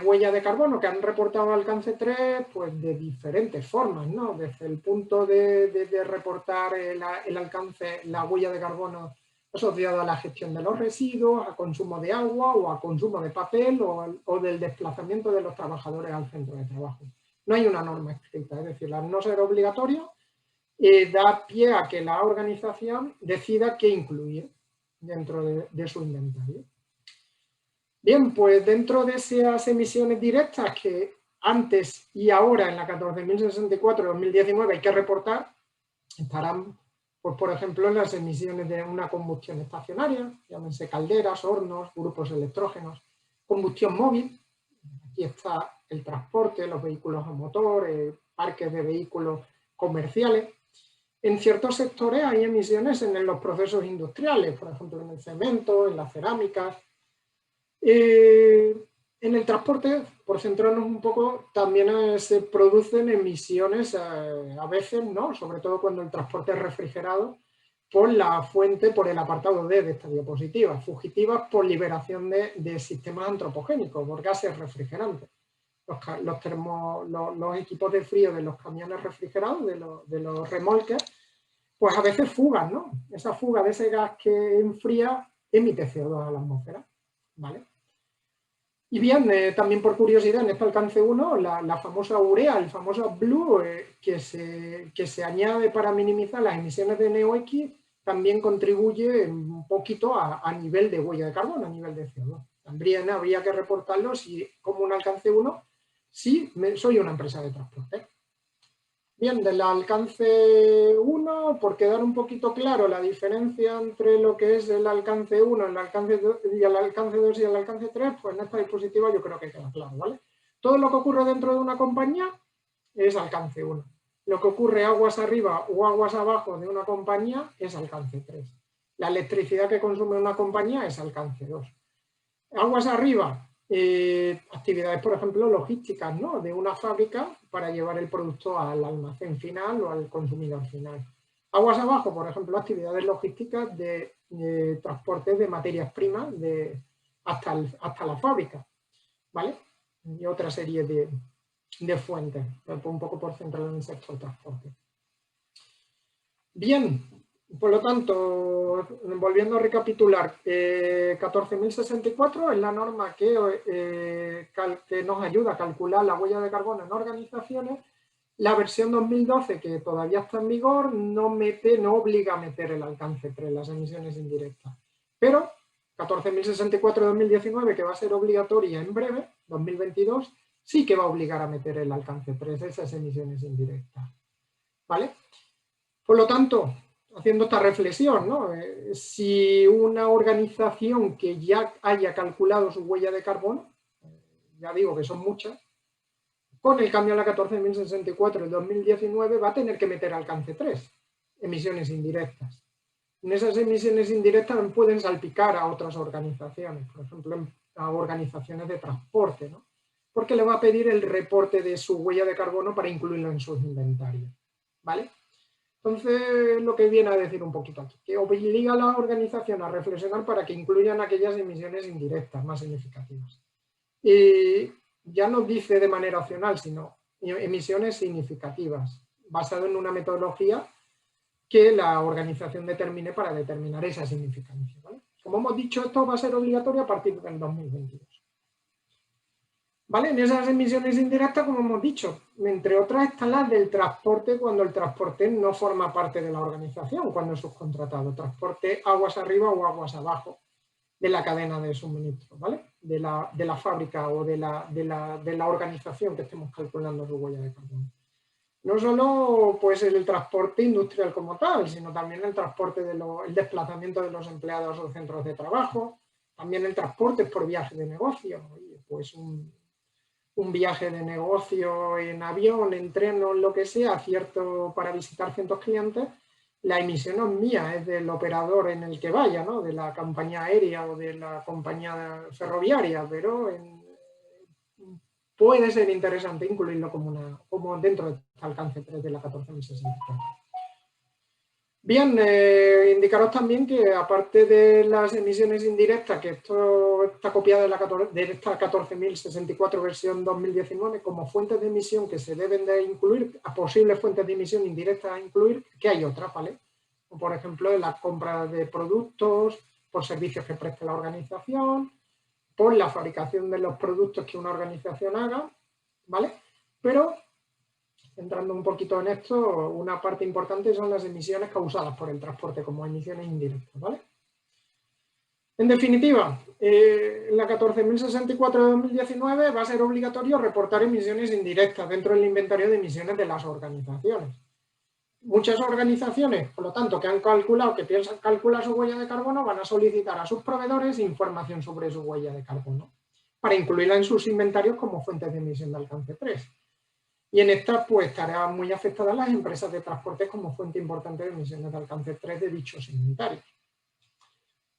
huella de carbono que han reportado alcance 3 pues de diferentes formas, ¿no? Desde el punto de reportar el alcance, la huella de carbono asociada a la gestión de los residuos, a consumo de agua o a consumo de papel o del desplazamiento de los trabajadores al centro de trabajo. No hay una norma escrita, es decir, al no ser obligatorio, da pie a que la organización decida qué incluir dentro de su inventario. Bien, pues dentro de esas emisiones directas que antes y ahora en la 14.064/2019 hay que reportar, estarán, pues, por ejemplo, las emisiones de una combustión estacionaria, llámense calderas, hornos, grupos electrógenos, combustión móvil, aquí está el transporte, los vehículos a motor, parques de vehículos comerciales. En ciertos sectores hay emisiones en los procesos industriales, por ejemplo en el cemento, en las cerámicas. En el transporte, por centrarnos un poco, también se producen emisiones a veces, ¿no? Sobre todo cuando el transporte es refrigerado, por la fuente, por el apartado D de esta diapositiva, fugitivas por liberación de sistemas antropogénicos, por gases refrigerantes. Los equipos de frío de los camiones refrigerados, de los remolques, pues a veces fugan, ¿no? Esa fuga de ese gas que enfría emite CO2 a la atmósfera, ¿vale? Y bien, también por curiosidad, en este alcance 1, la famosa urea, el famoso blue, que se añade para minimizar las emisiones de NOx, también contribuye un poquito a nivel de huella de carbono, a nivel de CO2. También habría que reportarlo como un alcance 1, si soy una empresa de transporte. Bien, del alcance 1, por quedar un poquito claro la diferencia entre lo que es el alcance 1, el alcance 2 y el alcance 3, pues en esta diapositiva yo creo que queda claro, ¿vale? Todo lo que ocurre dentro de una compañía es alcance 1. Lo que ocurre aguas arriba o aguas abajo de una compañía es alcance 3. La electricidad que consume una compañía es alcance 2. Aguas arriba, actividades, por ejemplo, logísticas, ¿no? De una fábrica para llevar el producto al almacén final o al consumidor final. Aguas abajo, por ejemplo, actividades logísticas de transporte de materias primas hasta la fábrica, ¿vale? Y otra serie de fuentes, un poco por centrar en el sector transporte. Bien, por lo tanto, volviendo a recapitular, 14.064 es la norma que nos ayuda a calcular la huella de carbono en organizaciones. La versión 2012, que todavía está en vigor, no obliga a meter el alcance 3, las emisiones indirectas. Pero 14.064-2019, que va a ser obligatoria en breve, 2022, sí que va a obligar a meter el alcance 3, esas emisiones indirectas. ¿Vale? Por lo tanto, haciendo esta reflexión, ¿no? Si una organización que ya haya calculado su huella de carbono, ya digo que son muchas, con el cambio a la 14.064 en 2019 va a tener que meter alcance 3, emisiones indirectas. En esas emisiones indirectas pueden salpicar a otras organizaciones, por ejemplo, a organizaciones de transporte, ¿no? Porque le va a pedir el reporte de su huella de carbono para incluirlo en sus inventarios, ¿vale? Entonces, lo que viene a decir un poquito aquí, que obliga a la organización a reflexionar para que incluyan aquellas emisiones indirectas más significativas. Y ya no dice de manera opcional, sino emisiones significativas, basado en una metodología que la organización determine para determinar esa significancia, ¿vale? Como hemos dicho, esto va a ser obligatorio a partir del 2022. ¿Vale? En esas emisiones indirectas, como hemos dicho, entre otras están las del transporte cuando el transporte no forma parte de la organización, cuando es subcontratado, transporte aguas arriba o aguas abajo de la cadena de suministro, ¿vale? De la fábrica o de la organización que estemos calculando su huella de carbono. No solo pues, el transporte industrial como tal, sino también el transporte, el desplazamiento de los empleados a los centros de trabajo, también el transporte por viaje de negocio, pues un viaje de negocio en avión, en tren o en lo que sea, para visitar ciertos clientes, la emisión no es mía, es del operador en el que vaya, ¿no? De la compañía aérea o de la compañía ferroviaria, pero puede ser interesante incluirlo como dentro de este alcance 3 de la 14.064. Bien, indicaros también que aparte de las emisiones indirectas, que esto está copiado de esta 14.064 versión 2019, como fuentes de emisión que se deben de incluir, a posibles fuentes de emisión indirectas a incluir, que hay otras, ¿vale? Como por ejemplo, en la compra de productos, por servicios que preste la organización, por la fabricación de los productos que una organización haga, ¿vale? Pero, entrando un poquito en esto, una parte importante son las emisiones causadas por el transporte como emisiones indirectas, ¿vale? En definitiva, la 14.064 de 2019 va a ser obligatorio reportar emisiones indirectas dentro del inventario de emisiones de las organizaciones. Muchas organizaciones, por lo tanto, que han calculado, que piensan calcular su huella de carbono, van a solicitar a sus proveedores información sobre su huella de carbono para incluirla en sus inventarios como fuentes de emisión de alcance 3. Y en esta, pues, estarán muy afectadas las empresas de transporte como fuente importante de emisiones de alcance 3 de dichos inventarios.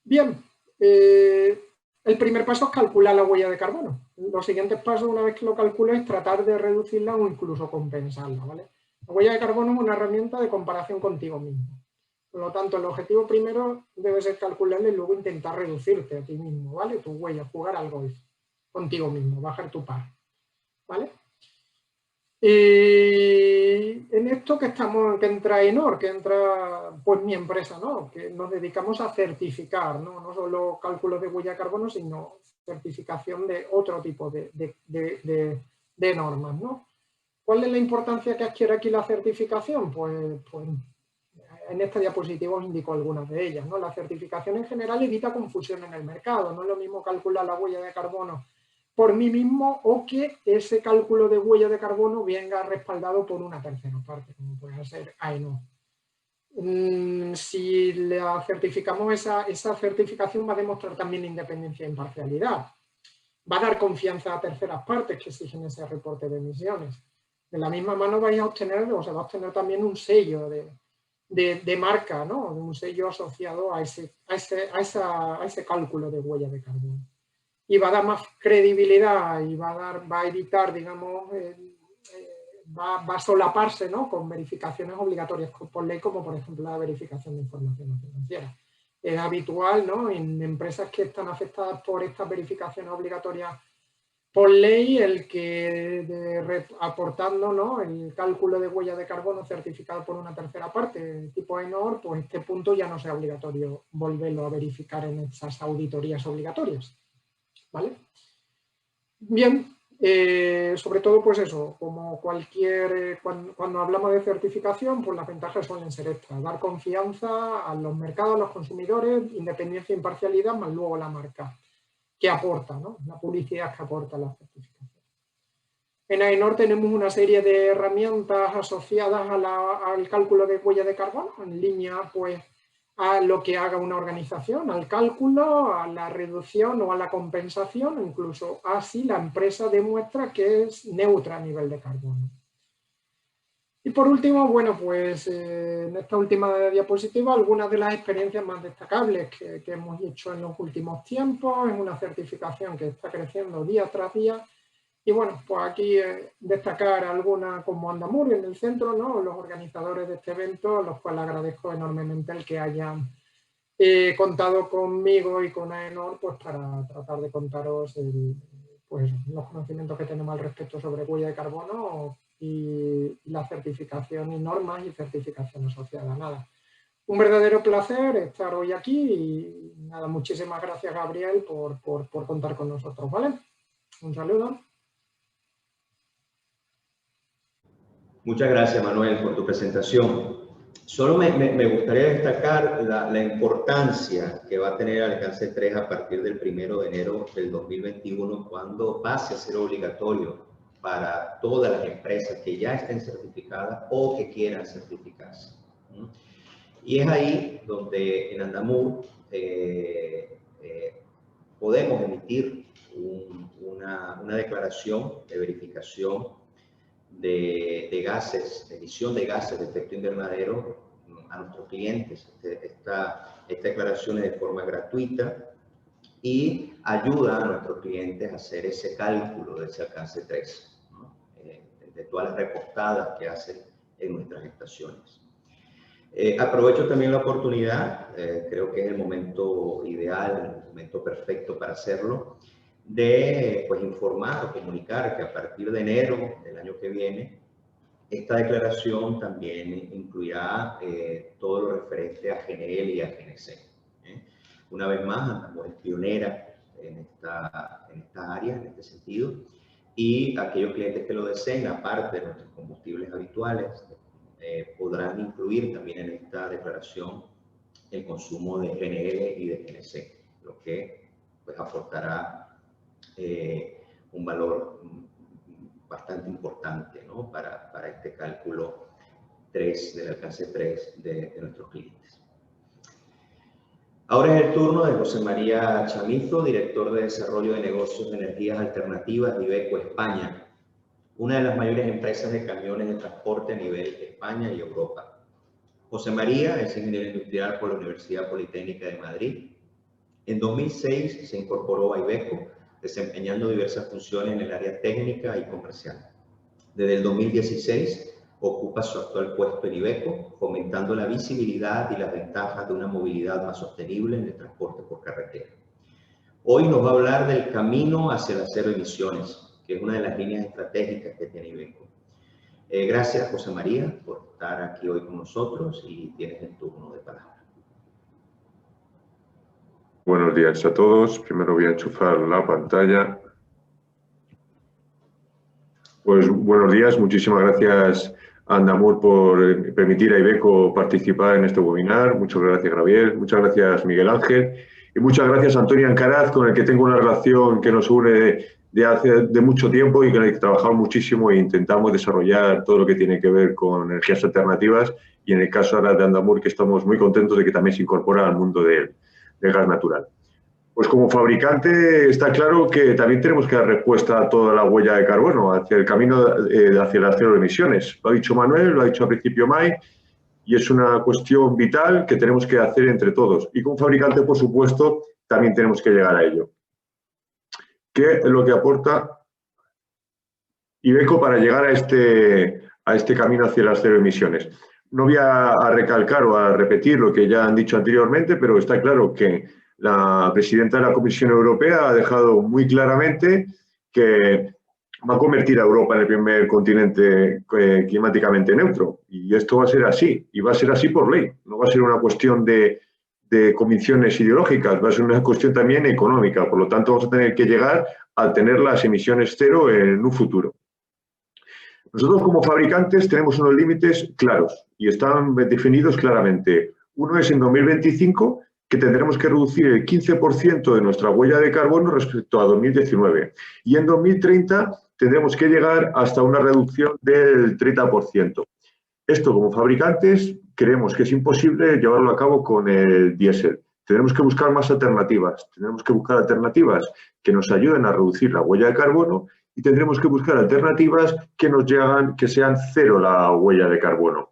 Bien, el primer paso es calcular la huella de carbono. Los siguientes pasos, una vez que lo calcules, es tratar de reducirla o incluso compensarla, ¿vale? La huella de carbono es una herramienta de comparación contigo mismo. Por lo tanto, el objetivo primero debe ser calcularla y luego intentar reducirte a ti mismo, ¿vale? Tu huella, jugar al golf contigo mismo, bajar tu par, ¿vale? Y en esto que entra AENOR, que entra pues mi empresa, ¿no? Que nos dedicamos a certificar, ¿no? No solo cálculos de huella de carbono, sino certificación de otro tipo de normas, ¿no? ¿Cuál es la importancia que adquiere aquí la certificación? Pues en esta diapositiva os indico algunas de ellas, ¿no? La certificación en general evita confusión en el mercado. No es lo mismo calcular la huella de carbono por mí mismo o que ese cálculo de huella de carbono venga respaldado por una tercera parte, como puede ser AENOR. Si la certificamos, esa certificación va a demostrar también independencia e imparcialidad. Va a dar confianza a terceras partes que exigen ese reporte de emisiones. De la misma mano vais a obtener, o se va a obtener también un sello de marca, ¿no? Un sello asociado a ese cálculo de huella de carbono. Y va a dar más credibilidad y va a evitar, digamos, va a solaparse, ¿no? Con verificaciones obligatorias por ley, como por ejemplo la verificación de información financiera. Es habitual, ¿no? En empresas que están afectadas por estas verificaciones obligatorias por ley, el que aportando, ¿no? El cálculo de huella de carbono certificado por una tercera parte, tipo AENOR, pues este punto ya no sea obligatorio volverlo a verificar en esas auditorías obligatorias. ¿Vale? Bien, sobre todo pues eso, como cuando hablamos de certificación, pues las ventajas suelen ser estas: dar confianza a los mercados, a los consumidores, independencia e imparcialidad, más luego la marca que aporta, ¿no? La publicidad que aporta la certificación. En AENOR tenemos una serie de herramientas asociadas al cálculo de huella de carbono, en línea pues a lo que haga una organización, al cálculo, a la reducción o a la compensación, incluso así la empresa demuestra que es neutra a nivel de carbono. Y por último, bueno, pues en esta última diapositiva algunas de las experiencias más destacables que hemos hecho en los últimos tiempos, en una certificación que está creciendo día tras día. Y bueno, pues aquí destacar alguna como Andamur en el centro, ¿no? Los organizadores de este evento, a los cuales agradezco enormemente el que hayan contado conmigo y con AENOR pues para tratar de contaros pues, los conocimientos que tenemos al respecto sobre huella de carbono y la certificación y normas y certificación asociada. Nada, un verdadero placer estar hoy aquí y nada, muchísimas gracias Gabriel por contar con nosotros, ¿vale? Un saludo. Muchas gracias, Manuel, por tu presentación. Solo me gustaría destacar la importancia que va a tener Alcance 3 a partir del 1 de enero del 2021, cuando pase a ser obligatorio para todas las empresas que ya estén certificadas o que quieran certificarse. Y es ahí donde en Andamur podemos emitir una declaración de verificación de gases, de emisión de gases de efecto invernadero a nuestros clientes. Esta declaración es de forma gratuita y ayuda a nuestros clientes a hacer ese cálculo de ese alcance 3, ¿no? De todas las repostadas que hacen en nuestras estaciones. Aprovecho también la oportunidad, creo que es el momento ideal, el momento perfecto para hacerlo, de pues, informar o comunicar que a partir de enero del año que viene, esta declaración también incluirá todo lo referente a GNL y a GNC. Una vez más, Andamur es pionera en esta área, en este sentido, y aquellos clientes que lo deseen, aparte de nuestros combustibles habituales, podrán incluir también en esta declaración el consumo de GNL y de GNC, lo que pues, aportará un valor bastante importante, ¿no? para este cálculo 3, del alcance 3 de nuestros clientes. Ahora es el turno de José María Chamizo, director de Desarrollo de Negocios de Energías Alternativas de Iveco España, una de las mayores empresas de camiones de transporte a nivel de España y Europa. José María es ingeniero industrial por la Universidad Politécnica de Madrid. En 2006 se incorporó a Iveco, desempeñando diversas funciones en el área técnica y comercial. Desde el 2016 ocupa su actual puesto en Iveco, fomentando la visibilidad y las ventajas de una movilidad más sostenible en el transporte por carretera. Hoy nos va a hablar del camino hacia las cero emisiones, que es una de las líneas estratégicas que tiene Iveco. Gracias, José María, por estar aquí hoy con nosotros y tienes el turno de palabra. Buenos días a todos. Primero voy a enchufar la pantalla. Pues buenos días, muchísimas gracias a Andamur por permitir a Iveco participar en este webinar. Muchas gracias, Gabriel. Muchas gracias, Miguel Ángel. Y muchas gracias a Antonio Ancaraz, con el que tengo una relación que nos une de mucho tiempo y con el que trabajamos muchísimo e intentamos desarrollar todo lo que tiene que ver con energías alternativas. Y en el caso ahora de Andamur, que estamos muy contentos de que también se incorpora al mundo del gas natural. Pues como fabricante está claro que también tenemos que dar respuesta a toda la huella de carbono, hacia el camino hacia las cero emisiones. Lo ha dicho Manuel, lo ha dicho al principio Mike, y es una cuestión vital que tenemos que hacer entre todos. Y como fabricante, por supuesto, también tenemos que llegar a ello. ¿Qué es lo que aporta Iveco para llegar a este camino hacia las cero emisiones? No voy a recalcar o a repetir lo que ya han dicho anteriormente, pero está claro que la presidenta de la Comisión Europea ha dejado muy claramente que va a convertir a Europa en el primer continente climáticamente neutro. Y esto va a ser así, y va a ser así por ley. No va a ser una cuestión de convicciones ideológicas, va a ser una cuestión también económica. Por lo tanto, vamos a tener que llegar a tener las emisiones cero en un futuro. Nosotros como fabricantes tenemos unos límites claros y están definidos claramente. Uno es en 2025, que tendremos que reducir el 15% de nuestra huella de carbono respecto a 2019. Y en 2030 tendremos que llegar hasta una reducción del 30%. Esto, como fabricantes, creemos que es imposible llevarlo a cabo con el diésel. Tenemos que buscar más alternativas. Tenemos que buscar alternativas que nos ayuden a reducir la huella de carbono y tendremos que buscar alternativas que sean cero la huella de carbono.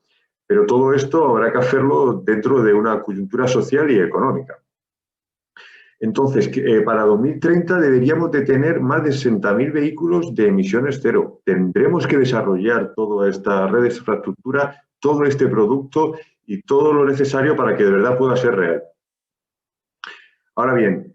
Pero todo esto habrá que hacerlo dentro de una coyuntura social y económica. Entonces, para 2030 deberíamos de tener más de 60.000 vehículos de emisiones cero. Tendremos que desarrollar toda esta red de infraestructura, todo este producto y todo lo necesario para que de verdad pueda ser real. Ahora bien,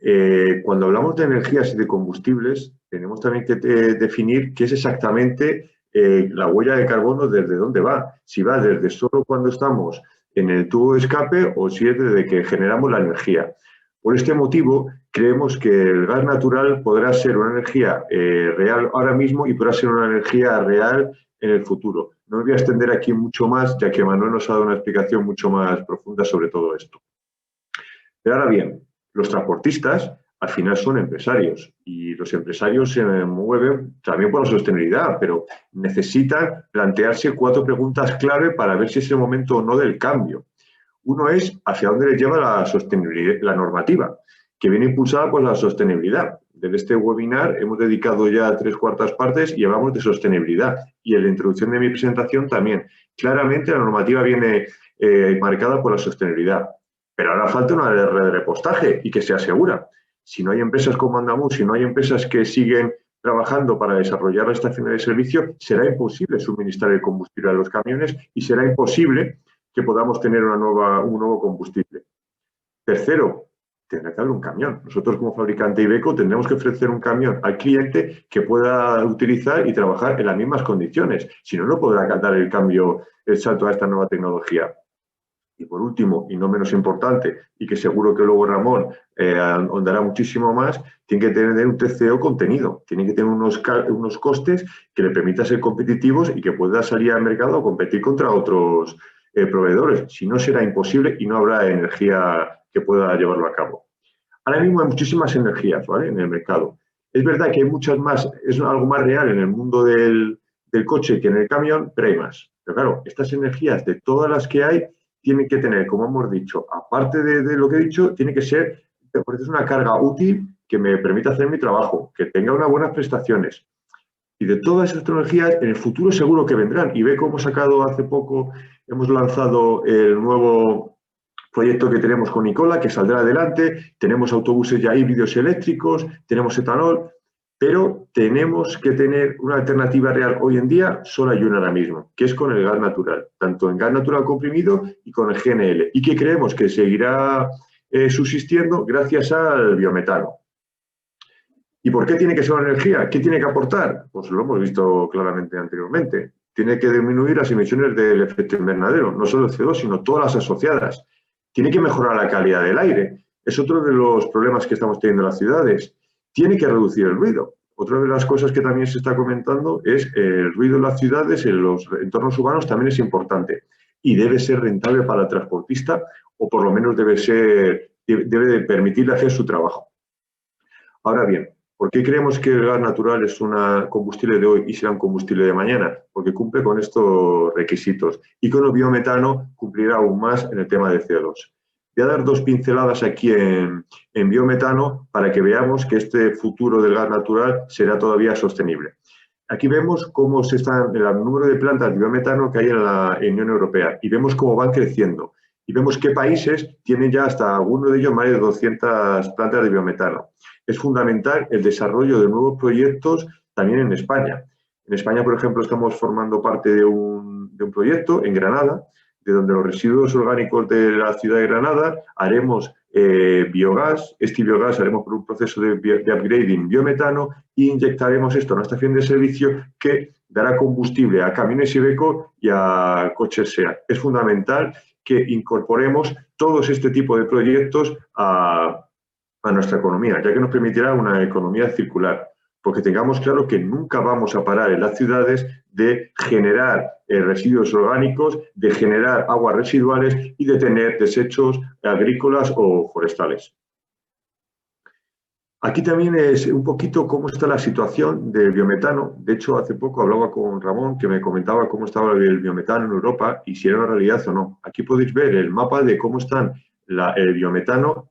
cuando hablamos de energías y de combustibles, tenemos también que definir qué es exactamente la huella de carbono, desde dónde va. Si va desde solo cuando estamos en el tubo de escape o si es desde que generamos la energía. Por este motivo, creemos que el gas natural podrá ser una energía real ahora mismo y podrá ser una energía real en el futuro. No me voy a extender aquí mucho más, ya que Manuel nos ha dado una explicación mucho más profunda sobre todo esto. Pero ahora bien, los transportistas al final son empresarios y los empresarios se mueven también por la sostenibilidad, pero necesitan plantearse 4 preguntas clave para ver si es el momento o no del cambio. Uno es hacia dónde les lleva la sostenibilidad, la normativa, que viene impulsada por la sostenibilidad. Desde este webinar hemos dedicado ya 3/4 partes y hablamos de sostenibilidad. Y en la introducción de mi presentación también. Claramente la normativa viene marcada por la sostenibilidad. Pero ahora falta una red de repostaje y que sea segura. Si no hay empresas como Andamur, si no hay empresas que siguen trabajando para desarrollar las estaciones de servicio, será imposible suministrar el combustible a los camiones y será imposible que podamos tener un nuevo combustible. Tercero, tendrá que haber un camión. Nosotros como fabricante Iveco tendremos que ofrecer un camión al cliente que pueda utilizar y trabajar en las mismas condiciones. Si no, no podrá dar el salto a esta nueva tecnología. Y por último, y no menos importante, y que seguro que luego Ramón ahondará muchísimo más, tiene que tener un TCO contenido, tiene que tener unos costes que le permitan ser competitivos y que pueda salir al mercado a competir contra otros proveedores. Si no, será imposible y no habrá energía que pueda llevarlo a cabo. Ahora mismo hay muchísimas energías, ¿vale?, en el mercado. Es verdad que hay muchas más, es algo más real en el mundo del coche que en el camión, pero hay más. Pero claro, estas energías, de todas las que hay, tienen que tener, como hemos dicho, aparte de lo que he dicho, tiene que ser, porque es una carga útil que me permita hacer mi trabajo, que tenga unas buenas prestaciones. Y de todas esas tecnologías, en el futuro seguro que vendrán. Y ve cómo hemos sacado hace poco, hemos lanzado el nuevo proyecto que tenemos con Nikola, que saldrá adelante. Tenemos autobuses ya híbridos eléctricos, tenemos etanol, pero tenemos que tener una alternativa real hoy en día, solo hay una ahora mismo, que es con el gas natural, tanto en gas natural comprimido y con el GNL, y que creemos que seguirá subsistiendo gracias al biometano. ¿Y por qué tiene que ser una energía? ¿Qué tiene que aportar? Pues lo hemos visto claramente anteriormente. Tiene que disminuir las emisiones del efecto invernadero, no solo el CO2, sino todas las asociadas. Tiene que mejorar la calidad del aire. Es otro de los problemas que estamos teniendo en las ciudades. Tiene que reducir el ruido. Otra de las cosas que también se está comentando es el ruido en las ciudades, en los entornos urbanos, también es importante. Y debe ser rentable para el transportista, o por lo menos debe de permitirle hacer su trabajo. Ahora bien, ¿por qué creemos que el gas natural es un combustible de hoy y será un combustible de mañana? Porque cumple con estos requisitos. Y con el biometano cumplirá aún más en el tema de CO2. Voy a dar dos pinceladas aquí en biometano para que veamos que este futuro del gas natural será todavía sostenible. Aquí vemos cómo el número de plantas de biometano que hay en la Unión Europea y vemos cómo van creciendo. Y vemos qué países tienen ya hasta algunos de ellos más de 200 plantas de biometano. Es fundamental el desarrollo de nuevos proyectos también en España. En España, por ejemplo, estamos formando parte de un proyecto en Granada, de donde los residuos orgánicos de la ciudad de Granada haremos biogás. Este biogás haremos por un proceso de upgrading biometano e inyectaremos esto en una estación de servicio que dará combustible a camiones Iveco y a coches SEAT. Es fundamental que incorporemos todos este tipo de proyectos a nuestra economía, ya que nos permitirá una economía circular, porque tengamos claro que nunca vamos a parar en las ciudades de generar residuos orgánicos, de generar aguas residuales y de tener desechos agrícolas o forestales. Aquí también es un poquito cómo está la situación del biometano. De hecho, hace poco hablaba con Ramón, que me comentaba cómo estaba el biometano en Europa y si era una realidad o no. Aquí podéis ver el mapa de cómo están el biometano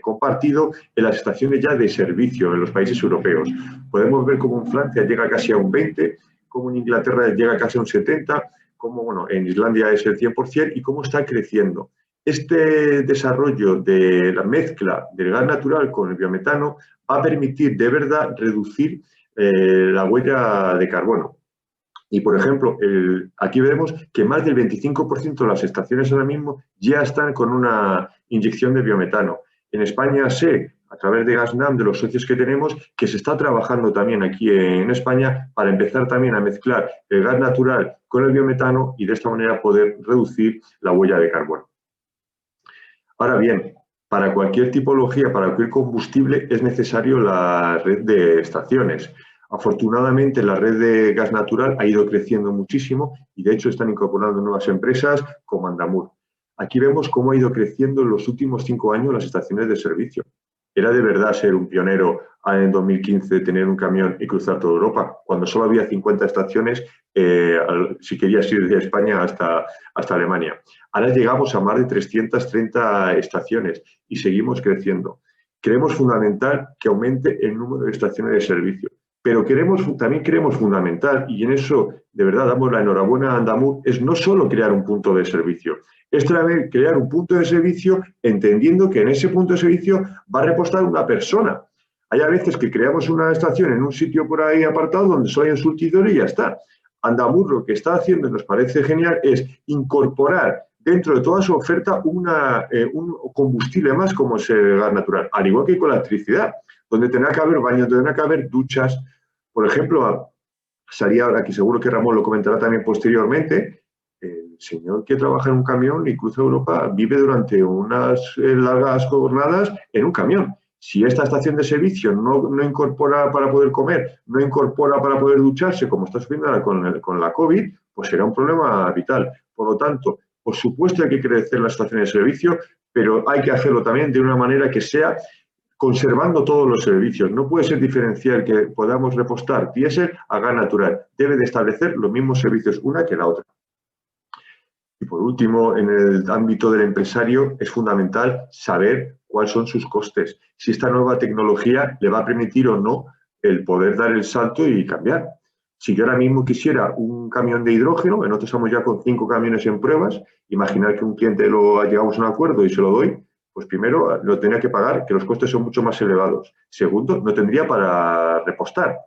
compartido en las estaciones ya de servicio en los países europeos. Podemos ver cómo en Francia llega casi a un 20%, cómo en Inglaterra llega casi a un 70%, cómo bueno, en Islandia es el 100% y cómo está creciendo. Este desarrollo de la mezcla del gas natural con el biometano va a permitir de verdad reducir la huella de carbono. Y, por ejemplo, aquí vemos que más del 25% de las estaciones ahora mismo ya están con una inyección de biometano. En España sé, a través de Gasnam, de los socios que tenemos, que se está trabajando también aquí en España para empezar también a mezclar el gas natural con el biometano y de esta manera poder reducir la huella de carbono. Ahora bien, para cualquier tipología, para cualquier combustible, es necesario la red de estaciones. Afortunadamente, la red de gas natural ha ido creciendo muchísimo y, de hecho, están incorporando nuevas empresas como Andamur. Aquí vemos cómo ha ido creciendo en los últimos 5 años las estaciones de servicio. Era de verdad ser un pionero en 2015, tener un camión y cruzar toda Europa, cuando solo había 50 estaciones si querías ir de España hasta Alemania. Ahora llegamos a más de 330 estaciones y seguimos creciendo. Creemos fundamental que aumente el número de estaciones de servicio. Pero también queremos fundamental, y en eso de verdad damos la enhorabuena a Andamur, es no solo crear un punto de servicio, es también crear un punto de servicio entendiendo que en ese punto de servicio va a repostar una persona. Hay a veces que creamos una estación en un sitio por ahí apartado donde solo hay un surtidor y ya está. Andamur lo que está haciendo, y nos parece genial, es incorporar dentro de toda su oferta un combustible más como es el gas natural, al igual que con la electricidad, donde tendrá que haber baños, tendrá que haber duchas. Por ejemplo, salía ahora, que seguro que Ramón lo comentará también posteriormente, el señor que trabaja en un camión y cruza Europa vive durante unas largas jornadas en un camión. Si esta estación de servicio no incorpora para poder comer, no incorpora para poder ducharse, como está sucediendo ahora con la COVID, pues será un problema vital. Por lo tanto, por supuesto hay que crecer las estaciones de servicio, pero hay que hacerlo también de una manera que sea conservando todos los servicios. No puede ser diferenciar que podamos repostar diésel a gas natural. Debe de establecer los mismos servicios una que la otra. Y por último, en el ámbito del empresario es fundamental saber cuáles son sus costes. Si esta nueva tecnología le va a permitir o no el poder dar el salto y cambiar. Si yo ahora mismo quisiera un camión de hidrógeno, nosotros estamos ya con 5 camiones en pruebas, imaginar que un cliente llegamos a un acuerdo y se lo doy, pues primero lo tenía que pagar, que los costes son mucho más elevados. Segundo, no tendría para repostar.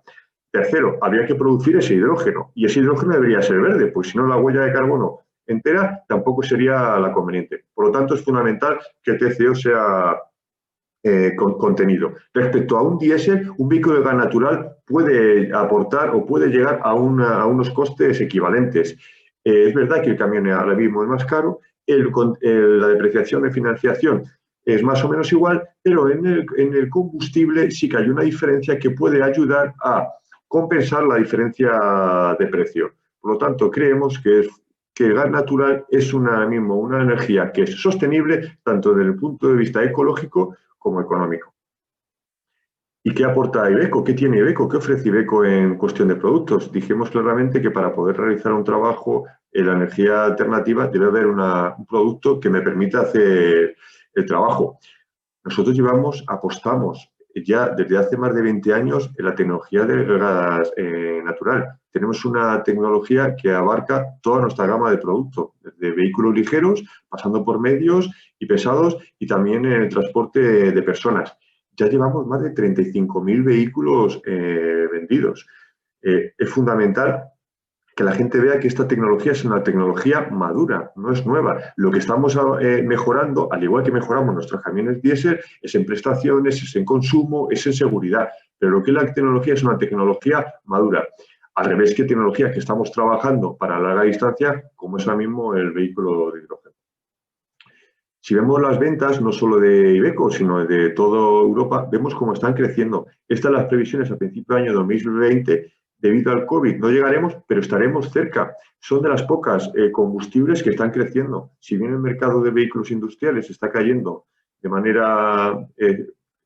Tercero, habría que producir ese hidrógeno y ese hidrógeno debería ser verde, pues si no la huella de carbono entera tampoco sería la conveniente. Por lo tanto, es fundamental que el TCO sea contenido. Respecto a un diésel, un vehículo de gas natural puede aportar o puede llegar a unos costes equivalentes. Es verdad que el camión ahora mismo es más caro, la depreciación de financiación es más o menos igual, pero en el combustible sí que hay una diferencia que puede ayudar a compensar la diferencia de precio. Por lo tanto, creemos que el gas natural es una energía que es sostenible tanto desde el punto de vista ecológico como económico. ¿Y qué aporta Iveco? ¿Qué tiene Iveco? ¿Qué ofrece Iveco en cuestión de productos? Dijimos claramente que para poder realizar un trabajo en la energía alternativa debe haber un producto que me permita hacer el trabajo. Nosotros apostamos ya desde hace más de 20 años en la tecnología del gas natural. Tenemos una tecnología que abarca toda nuestra gama de productos, desde vehículos ligeros, pasando por medios y pesados, y también en el transporte de personas. Ya llevamos más de 35.000 vehículos vendidos. Es fundamental que la gente vea que esta tecnología es una tecnología madura, no es nueva. Lo que estamos mejorando, al igual que mejoramos nuestros camiones diésel, es en prestaciones, es en consumo, es en seguridad. Pero lo que es la tecnología es una tecnología madura. Al revés que tecnologías que estamos trabajando para larga distancia, como es ahora mismo el vehículo de hidrógeno. Si vemos las ventas, no solo de Iveco, sino de toda Europa, vemos cómo están creciendo. Estas son las previsiones a principio del año 2020. Debido al COVID no llegaremos, pero estaremos cerca. Son de las pocas combustibles que están creciendo. Si bien el mercado de vehículos industriales está cayendo de manera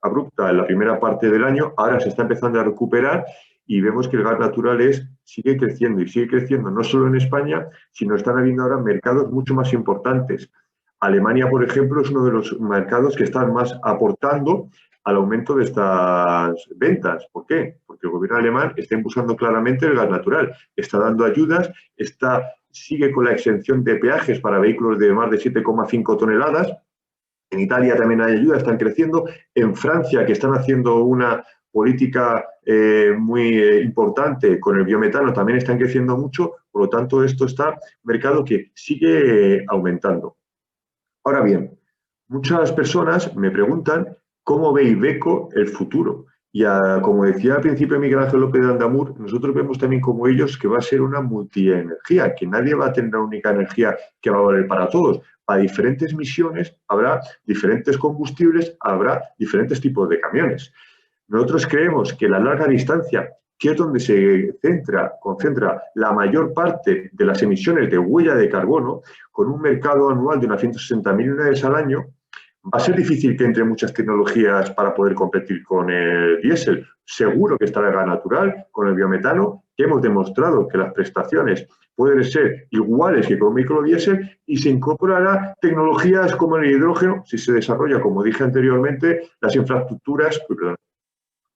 abrupta en la primera parte del año, ahora se está empezando a recuperar y vemos que el gas natural sigue creciendo y sigue creciendo no solo en España, sino están habiendo ahora mercados mucho más importantes. Alemania, por ejemplo, es uno de los mercados que están más aportando al aumento de estas ventas. ¿Por qué? Porque el gobierno alemán está impulsando claramente el gas natural, está dando ayudas, sigue con la exención de peajes para vehículos de más de 7,5 toneladas. En Italia también hay ayuda, están creciendo. En Francia, que están haciendo una política muy importante con el biometano, también están creciendo mucho. Por lo tanto, esto está un mercado que sigue aumentando. Ahora bien, muchas personas me preguntan cómo ve Iveco el futuro. Y como decía al principio Miguel Ángel López de Andamur, nosotros vemos también como ellos que va a ser una multienergía, que nadie va a tener una única energía que va a valer para todos. Para diferentes misiones habrá diferentes combustibles, habrá diferentes tipos de camiones. Nosotros creemos que la larga distancia, que es donde se concentra la mayor parte de las emisiones de huella de carbono, con un mercado anual de unas 160.000 unidades al año, va a ser difícil que entre muchas tecnologías para poder competir con el diésel. Seguro que estará el gas natural, con el biometano, que hemos demostrado que las prestaciones pueden ser iguales que con microdiesel, y se incorporará tecnologías como el hidrógeno, si se desarrolla, como dije anteriormente, las infraestructuras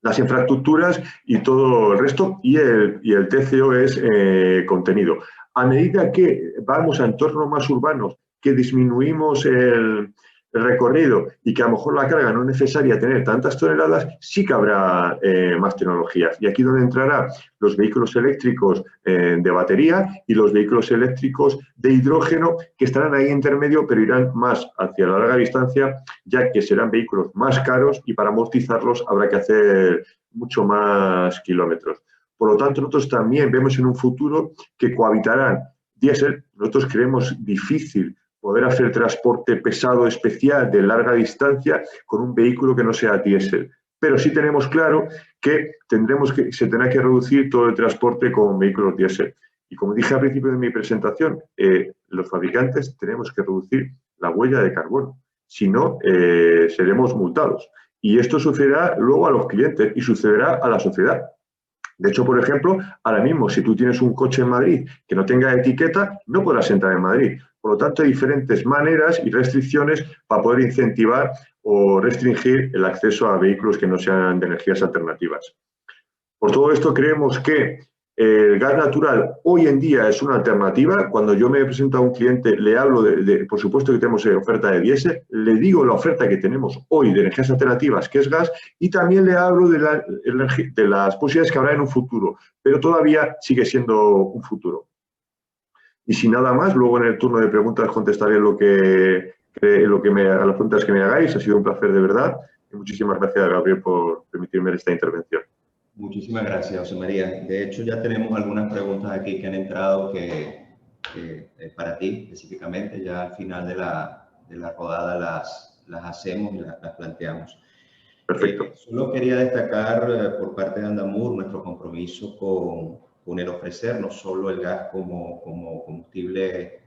las infraestructuras y todo el resto, y el TCO es contenido. A medida que vamos a entornos más urbanos, que disminuimos el recorrido y que a lo mejor la carga no es necesaria tener tantas toneladas, sí que habrá más tecnologías. Y aquí donde entrarán los vehículos eléctricos de batería y los vehículos eléctricos de hidrógeno, que estarán ahí intermedio, pero irán más hacia la larga distancia, ya que serán vehículos más caros y para amortizarlos habrá que hacer mucho más kilómetros. Por lo tanto, nosotros también vemos en un futuro que cohabitarán diésel. Nosotros creemos difícil poder hacer transporte pesado especial de larga distancia con un vehículo que no sea diésel. Pero sí tenemos claro que se tendrá que reducir todo el transporte con vehículos diésel. Y como dije al principio de mi presentación, los fabricantes tenemos que reducir la huella de carbono. Si no, seremos multados. Y esto sucederá luego a los clientes y sucederá a la sociedad. De hecho, por ejemplo, ahora mismo, si tú tienes un coche en Madrid que no tenga etiqueta, no podrás entrar en Madrid. Por lo tanto, hay diferentes maneras y restricciones para poder incentivar o restringir el acceso a vehículos que no sean de energías alternativas. Por todo esto, creemos que el gas natural hoy en día es una alternativa. Cuando yo me presento a un cliente, le hablo por supuesto que tenemos oferta de diésel, le digo la oferta que tenemos hoy de energías alternativas, que es gas, y también le hablo de las posibilidades que habrá en un futuro, pero todavía sigue siendo un futuro. Y sin nada más, luego en el turno de preguntas contestaré a las preguntas que me hagáis. Ha sido un placer de verdad. Y muchísimas gracias, Gabriel, por permitirme esta intervención. Muchísimas gracias, José María. De hecho, ya tenemos algunas preguntas aquí que han entrado para ti específicamente. Ya al final de la rodada las hacemos y las planteamos. Perfecto. Solo quería destacar por parte de Andamur nuestro compromiso con el ofrecer no solo el gas como combustible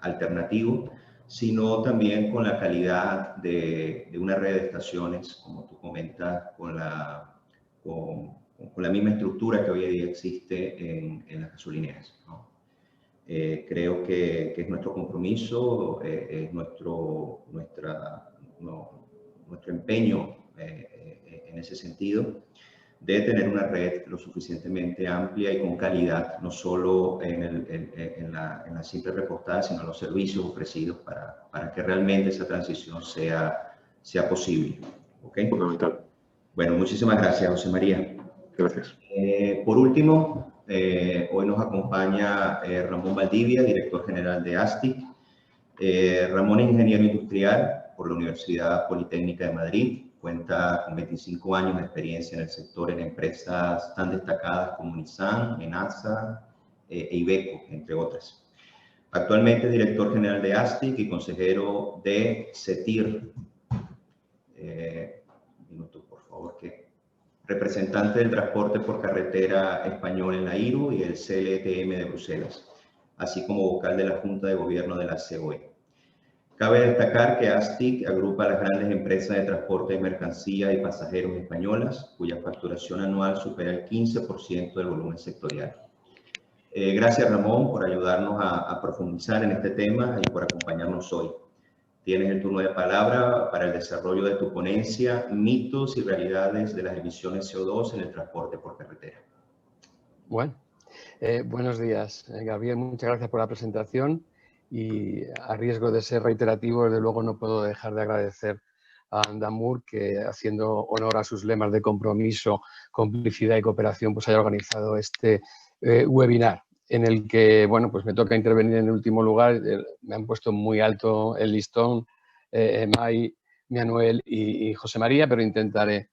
alternativo, sino también con la calidad de una red de estaciones, como tú comentas, con la misma estructura que hoy en día existe en las gasolineras, ¿no? Creo que es nuestro compromiso, es nuestro empeño en ese sentido, de tener una red lo suficientemente amplia y con calidad, no solo en la simple repostada, sino en los servicios ofrecidos para que realmente esa transición sea posible. ¿Okay? Fundamental. Bueno, muchísimas gracias, José María. Gracias. Por último, hoy nos acompaña Ramón Valdivia, director general de ASTIC. Ramón es ingeniero industrial por la Universidad Politécnica de Madrid. Cuenta con 25 años de experiencia en el sector en empresas tan destacadas como Nissan, Enasa e Iveco, entre otras. Actualmente es director general de ASTIC y consejero de CETIR. Un minuto, por favor, representante del transporte por carretera español en la IRU y el CLTM de Bruselas, así como vocal de la Junta de Gobierno de la COE. Cabe destacar que ASTIC agrupa a las grandes empresas de transporte de mercancías y pasajeros españolas, cuya facturación anual supera el 15% del volumen sectorial. Gracias, Ramón, por ayudarnos a profundizar en este tema y por acompañarnos hoy. Tienes el turno de palabra para el desarrollo de tu ponencia, mitos y realidades de las emisiones CO2 en el transporte por carretera. Bueno, buenos días, Gabriel. Muchas gracias por la presentación y a riesgo de ser reiterativo, desde luego no puedo dejar de agradecer a Andamur que, haciendo honor a sus lemas de compromiso, complicidad y cooperación, pues haya organizado este webinar, en el que, bueno, pues me toca intervenir en el último lugar. Me han puesto muy alto el listón, Mai, Manuel y José María, pero intentaré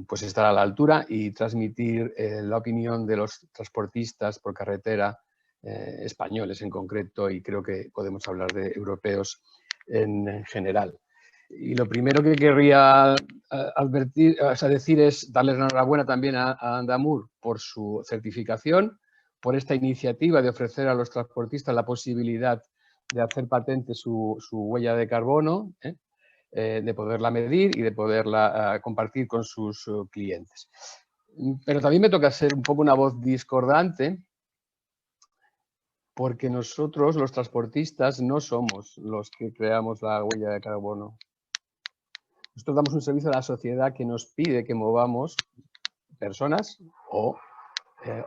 pues estar a la altura y transmitir la opinión de los transportistas por carretera españoles en concreto, y creo que podemos hablar de europeos en general. Y lo primero que querría decir es darles la enhorabuena también a Andamur por su certificación, por esta iniciativa de ofrecer a los transportistas la posibilidad de hacer patente su huella de carbono, de poderla medir y de poderla compartir con sus clientes. Pero también me toca ser un poco una voz discordante, porque nosotros, los transportistas, no somos los que creamos la huella de carbono. Nosotros damos un servicio a la sociedad que nos pide que movamos personas o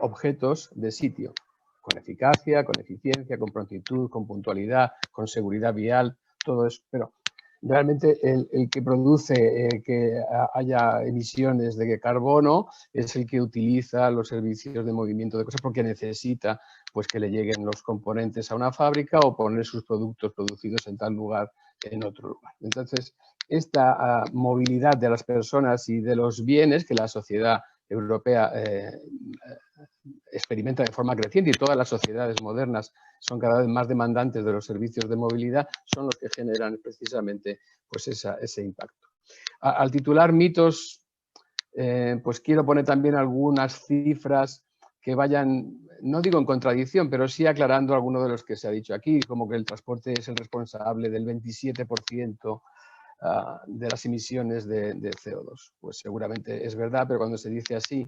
objetos de sitio, con eficacia, con eficiencia, con prontitud, con puntualidad, con seguridad vial, todo eso. Pero realmente el que produce que haya emisiones de carbono es el que utiliza los servicios de movimiento de cosas porque necesita pues, que le lleguen los componentes a una fábrica o poner sus productos producidos en tal lugar en otro lugar. Entonces, esta movilidad de las personas y de los bienes que la sociedad europea experimenta de forma creciente y todas las sociedades modernas son cada vez más demandantes de los servicios de movilidad, son los que generan precisamente pues ese impacto. Al titular mitos, pues quiero poner también algunas cifras que vayan, no digo en contradicción, pero sí aclarando alguno de los que se ha dicho aquí, como que el transporte es el responsable del 27% de las emisiones de CO2. Pues seguramente es verdad, pero cuando se dice así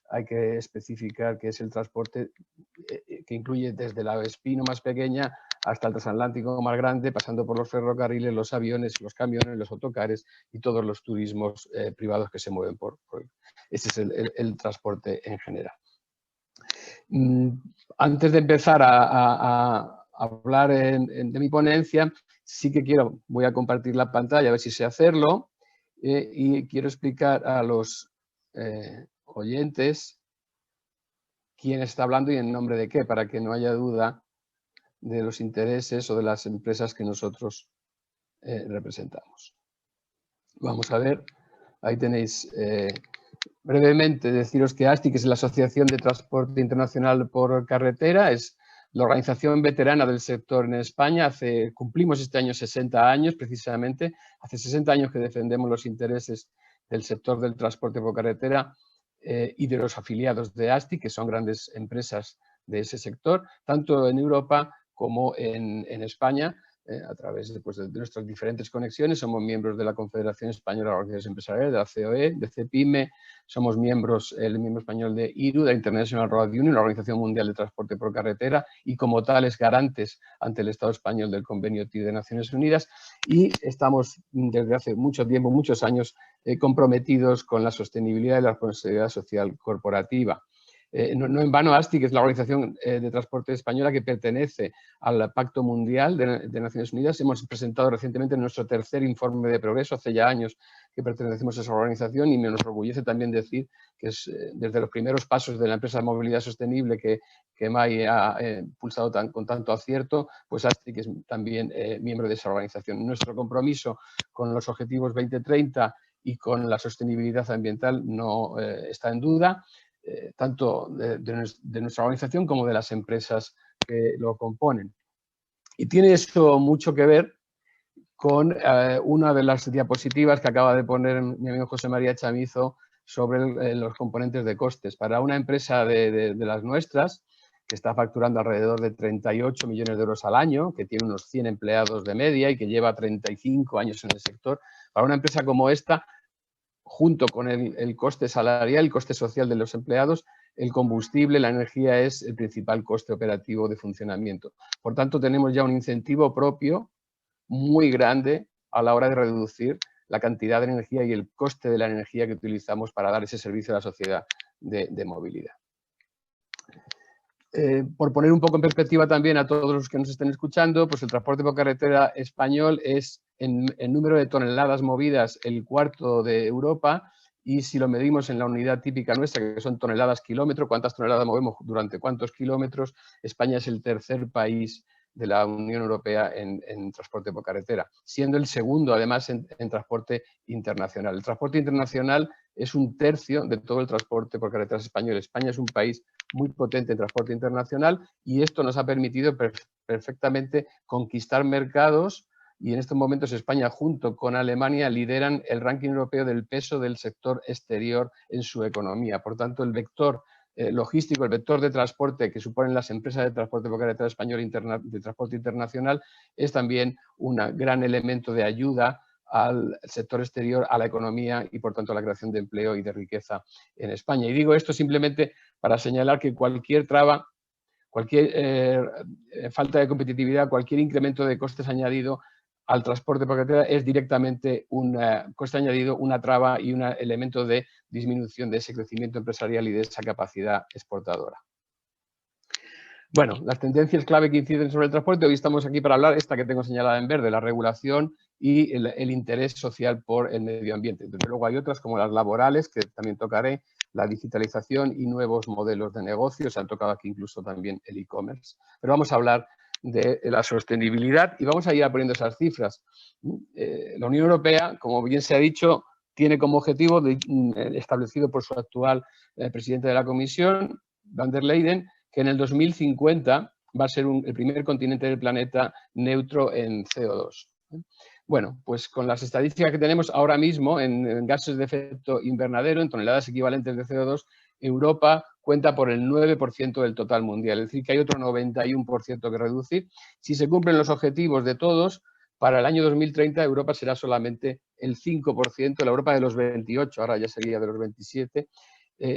hay que especificar que es el transporte que incluye desde la espino más pequeña hasta el transatlántico más grande, pasando por los ferrocarriles, los aviones, los camiones, los autocares y todos los turismos privados que se mueven por ese es el transporte en general. Antes de empezar a hablar de mi ponencia, sí que voy a compartir la pantalla, a ver si sé hacerlo, y quiero explicar a los oyentes quién está hablando y en nombre de qué, para que no haya duda de los intereses o de las empresas que nosotros representamos. Vamos a ver, ahí tenéis brevemente deciros que ASTI, que es la Asociación de Transporte Internacional por Carretera, es la organización veterana del sector en España. Cumplimos este año 60 años, precisamente. Hace 60 años que defendemos los intereses del sector del transporte por carretera y de los afiliados de ASTI, que son grandes empresas de ese sector, tanto en Europa como en España. A través de nuestras diferentes conexiones, somos miembros de la Confederación Española de Organizaciones Empresariales, de la COE, de CEPIME, somos el miembro español de IRU, de la International Road Union, la Organización Mundial de Transporte por Carretera, y como tales garantes ante el Estado español del Convenio TIR de Naciones Unidas, y estamos desde hace mucho tiempo, muchos años, comprometidos con la sostenibilidad y la responsabilidad social corporativa. No en vano, ASTI, que es la organización de transporte española que pertenece al Pacto Mundial de Naciones Unidas, hemos presentado recientemente nuestro tercer informe de progreso, hace ya años que pertenecemos a esa organización, y me nos orgullece también decir que es desde los primeros pasos de la empresa de movilidad sostenible que MAI ha impulsado con tanto acierto, pues ASTI que es también miembro de esa organización. Nuestro compromiso con los objetivos 2030 y con la sostenibilidad ambiental no está en duda, tanto de nuestra organización como de las empresas que lo componen. Y tiene eso mucho que ver con una de las diapositivas que acaba de poner mi amigo José María Chamizo sobre los componentes de costes. Para una empresa de las nuestras, que está facturando alrededor de 38 millones de euros al año, que tiene unos 100 empleados de media y que lleva 35 años en el sector, para una empresa como esta, junto con el coste salarial, el coste social de los empleados, el combustible, la energía es el principal coste operativo de funcionamiento. Por tanto, tenemos ya un incentivo propio muy grande a la hora de reducir la cantidad de energía y el coste de la energía que utilizamos para dar ese servicio a la sociedad de movilidad. Por poner un poco en perspectiva también a todos los que nos estén escuchando, pues el transporte por carretera español es en número de toneladas movidas el cuarto de Europa, y si lo medimos en la unidad típica nuestra, que son toneladas kilómetro, cuántas toneladas movemos durante cuántos kilómetros, España es el tercer país de la Unión Europea en transporte por carretera, siendo el segundo además en transporte internacional. El transporte internacional es un tercio de todo el transporte por carreteras español. España es un país muy potente en transporte internacional y esto nos ha permitido perfectamente conquistar mercados, y en estos momentos España junto con Alemania lideran el ranking europeo del peso del sector exterior en su economía. Por tanto, el vector logístico, el vector de transporte que suponen las empresas de transporte por carretera español de transporte internacional es también un gran elemento de ayuda al sector exterior, a la economía y por tanto a la creación de empleo y de riqueza en España. Y digo esto simplemente para señalar que cualquier traba, cualquier falta de competitividad, cualquier incremento de costes añadido al transporte por carretera es directamente un coste añadido, una traba y un elemento de disminución de ese crecimiento empresarial y de esa capacidad exportadora. Bueno, las tendencias clave que inciden sobre el transporte, hoy estamos aquí para hablar, esta que tengo señalada en verde, la regulación y el interés social por el medio ambiente. Desde luego hay otras como las laborales, que también tocaré, la digitalización y nuevos modelos de negocio, se han tocado aquí incluso también el e-commerce. Pero vamos a hablar de la sostenibilidad y vamos a ir poniendo esas cifras. La Unión Europea, como bien se ha dicho, tiene como objetivo establecido por su actual presidente de la Comisión, Van der Leyen, que en el 2050 va a ser el primer continente del planeta neutro en CO2. Bueno, pues con las estadísticas que tenemos ahora mismo en gases de efecto invernadero, en toneladas equivalentes de CO2, Europa cuenta por el 9% del total mundial, es decir, que hay otro 91% que reducir. Si se cumplen los objetivos de todos, para el año 2030 Europa será solamente el 5%, la Europa de los 28, ahora ya sería de los 27,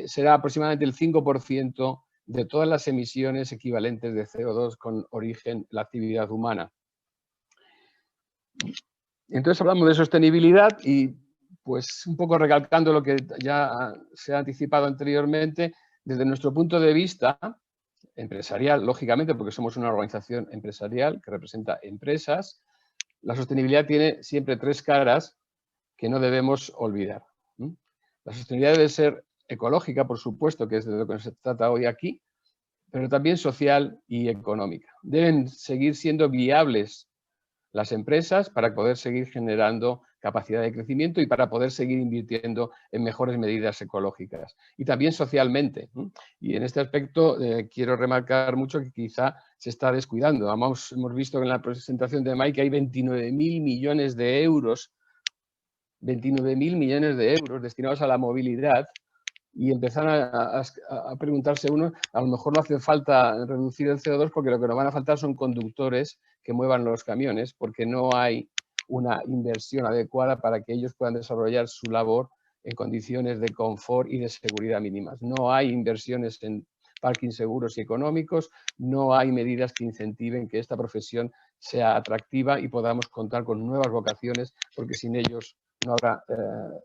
será aproximadamente el 5% de todas las emisiones equivalentes de CO2 con origen en la actividad humana. Entonces hablamos de sostenibilidad y pues un poco recalcando lo que ya se ha anticipado anteriormente, desde nuestro punto de vista empresarial, lógicamente, porque somos una organización empresarial que representa empresas, la sostenibilidad tiene siempre tres caras que no debemos olvidar. La sostenibilidad debe ser ecológica, por supuesto, que es de lo que se trata hoy aquí, pero también social y económica. Deben seguir siendo viables las empresas para poder seguir generando capacidad de crecimiento y para poder seguir invirtiendo en mejores medidas ecológicas. Y también socialmente. Y en este aspecto quiero remarcar mucho que quizá se está descuidando. Hemos visto en la presentación de Mike que hay 29.000 millones de euros, 29.000 millones de euros destinados a la movilidad. Y empezar a preguntarse uno, a lo mejor no hace falta reducir el CO2 porque lo que nos van a faltar son conductores que muevan los camiones, porque no hay una inversión adecuada para que ellos puedan desarrollar su labor en condiciones de confort y de seguridad mínimas. No hay inversiones en parking seguros y económicos, no hay medidas que incentiven que esta profesión sea atractiva y podamos contar con nuevas vocaciones, porque sin ellos no habrá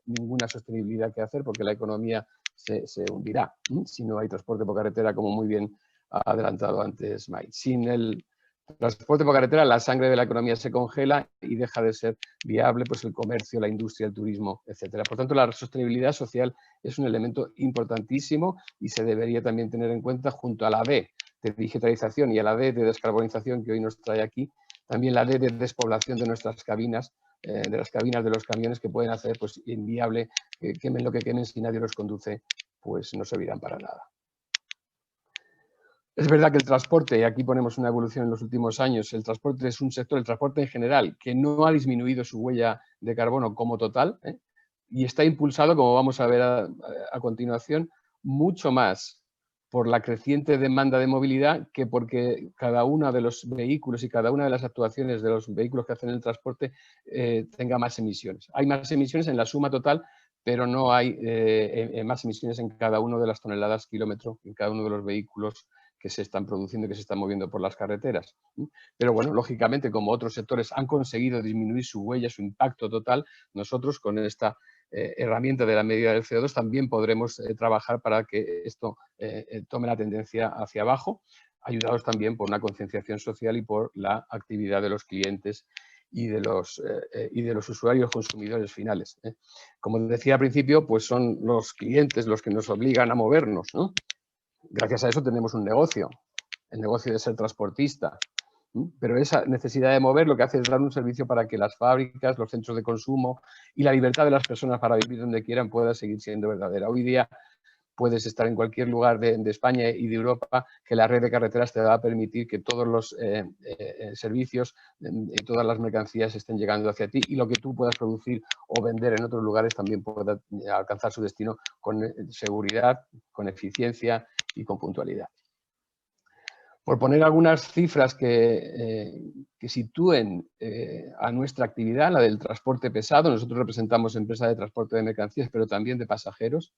ninguna sostenibilidad que hacer, porque la economía se hundirá si no hay transporte por carretera, como muy bien ha adelantado antes Mike. Sin el transporte por carretera, la sangre de la economía se congela y deja de ser viable pues, el comercio, la industria, el turismo, etc. Por tanto, la sostenibilidad social es un elemento importantísimo y se debería también tener en cuenta junto a la D de digitalización y a la D de descarbonización que hoy nos trae aquí, también la D de despoblación de nuestras cabinas, de las cabinas de los camiones que pueden hacer pues, inviable que quemen lo que quemen si nadie los conduce, pues no servirán para nada. Es verdad que el transporte, y aquí ponemos una evolución en los últimos años, el transporte es un sector, el transporte en general, que no ha disminuido su huella de carbono como total, y está impulsado, como vamos a ver a continuación, mucho más por la creciente demanda de movilidad que porque cada uno de los vehículos y cada una de las actuaciones de los vehículos que hacen el transporte tenga más emisiones. Hay más emisiones en la suma total, pero no hay más emisiones en cada una de las toneladas kilómetro, en cada uno de los vehículos que se están produciendo, que se están moviendo por las carreteras. Pero bueno, lógicamente, como otros sectores han conseguido disminuir su huella, su impacto total, nosotros con esta herramienta de la medida del CO2 también podremos trabajar para que esto tome la tendencia hacia abajo, ayudados también por una concienciación social y por la actividad de los clientes y de los usuarios consumidores finales. Como decía al principio, pues son los clientes los que nos obligan a movernos, ¿no? Gracias a eso tenemos un negocio, el negocio de ser transportista. Pero esa necesidad de mover lo que hace es dar un servicio para que las fábricas, los centros de consumo y la libertad de las personas para vivir donde quieran pueda seguir siendo verdadera. Hoy día puedes estar en cualquier lugar de España y de Europa que la red de carreteras te va a permitir que todos los servicios y todas las mercancías estén llegando hacia ti y lo que tú puedas producir o vender en otros lugares también pueda alcanzar su destino con seguridad, con eficiencia y con puntualidad. Por poner algunas cifras que sitúen a nuestra actividad, la del transporte pesado, nosotros representamos empresas de transporte de mercancías, pero también de pasajeros.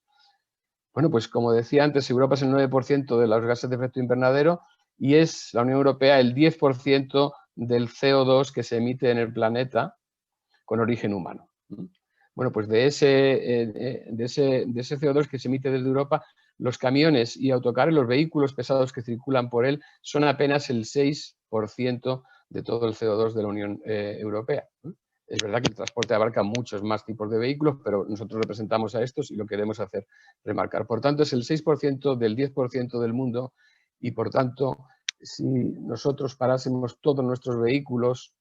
Bueno, pues como decía antes, Europa es el 9% de los gases de efecto invernadero y es la Unión Europea el 10% del CO2 que se emite en el planeta con origen humano. Bueno, pues de ese CO2 que se emite desde Europa, los camiones y autocares, los vehículos pesados que circulan por él, son apenas el 6% de todo el CO2 de la Unión Europea. Es verdad que el transporte abarca muchos más tipos de vehículos, pero nosotros representamos a estos y lo queremos hacer remarcar. Por tanto, es el 6% del 10% del mundo y, por tanto, si nosotros parásemos todos nuestros vehículos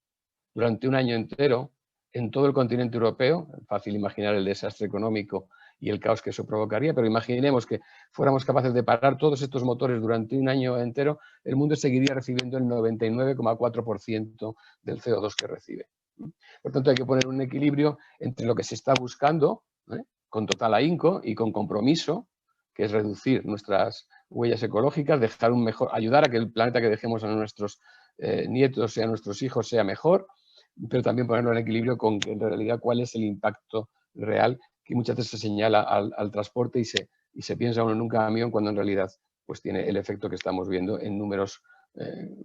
durante un año entero en todo el continente europeo, fácil imaginar el desastre económico y el caos que eso provocaría, pero imaginemos que fuéramos capaces de parar todos estos motores durante un año entero, el mundo seguiría recibiendo el 99,4% del CO2 que recibe. Por tanto, hay que poner un equilibrio entre lo que se está buscando, con total ahínco y con compromiso, que es reducir nuestras huellas ecológicas, ayudar a que el planeta que dejemos a nuestros nietos y a nuestros hijos sea mejor, pero también ponerlo en equilibrio con en realidad cuál es el impacto real que muchas veces se señala al transporte y se piensa uno en un camión cuando en realidad pues tiene el efecto que estamos viendo en números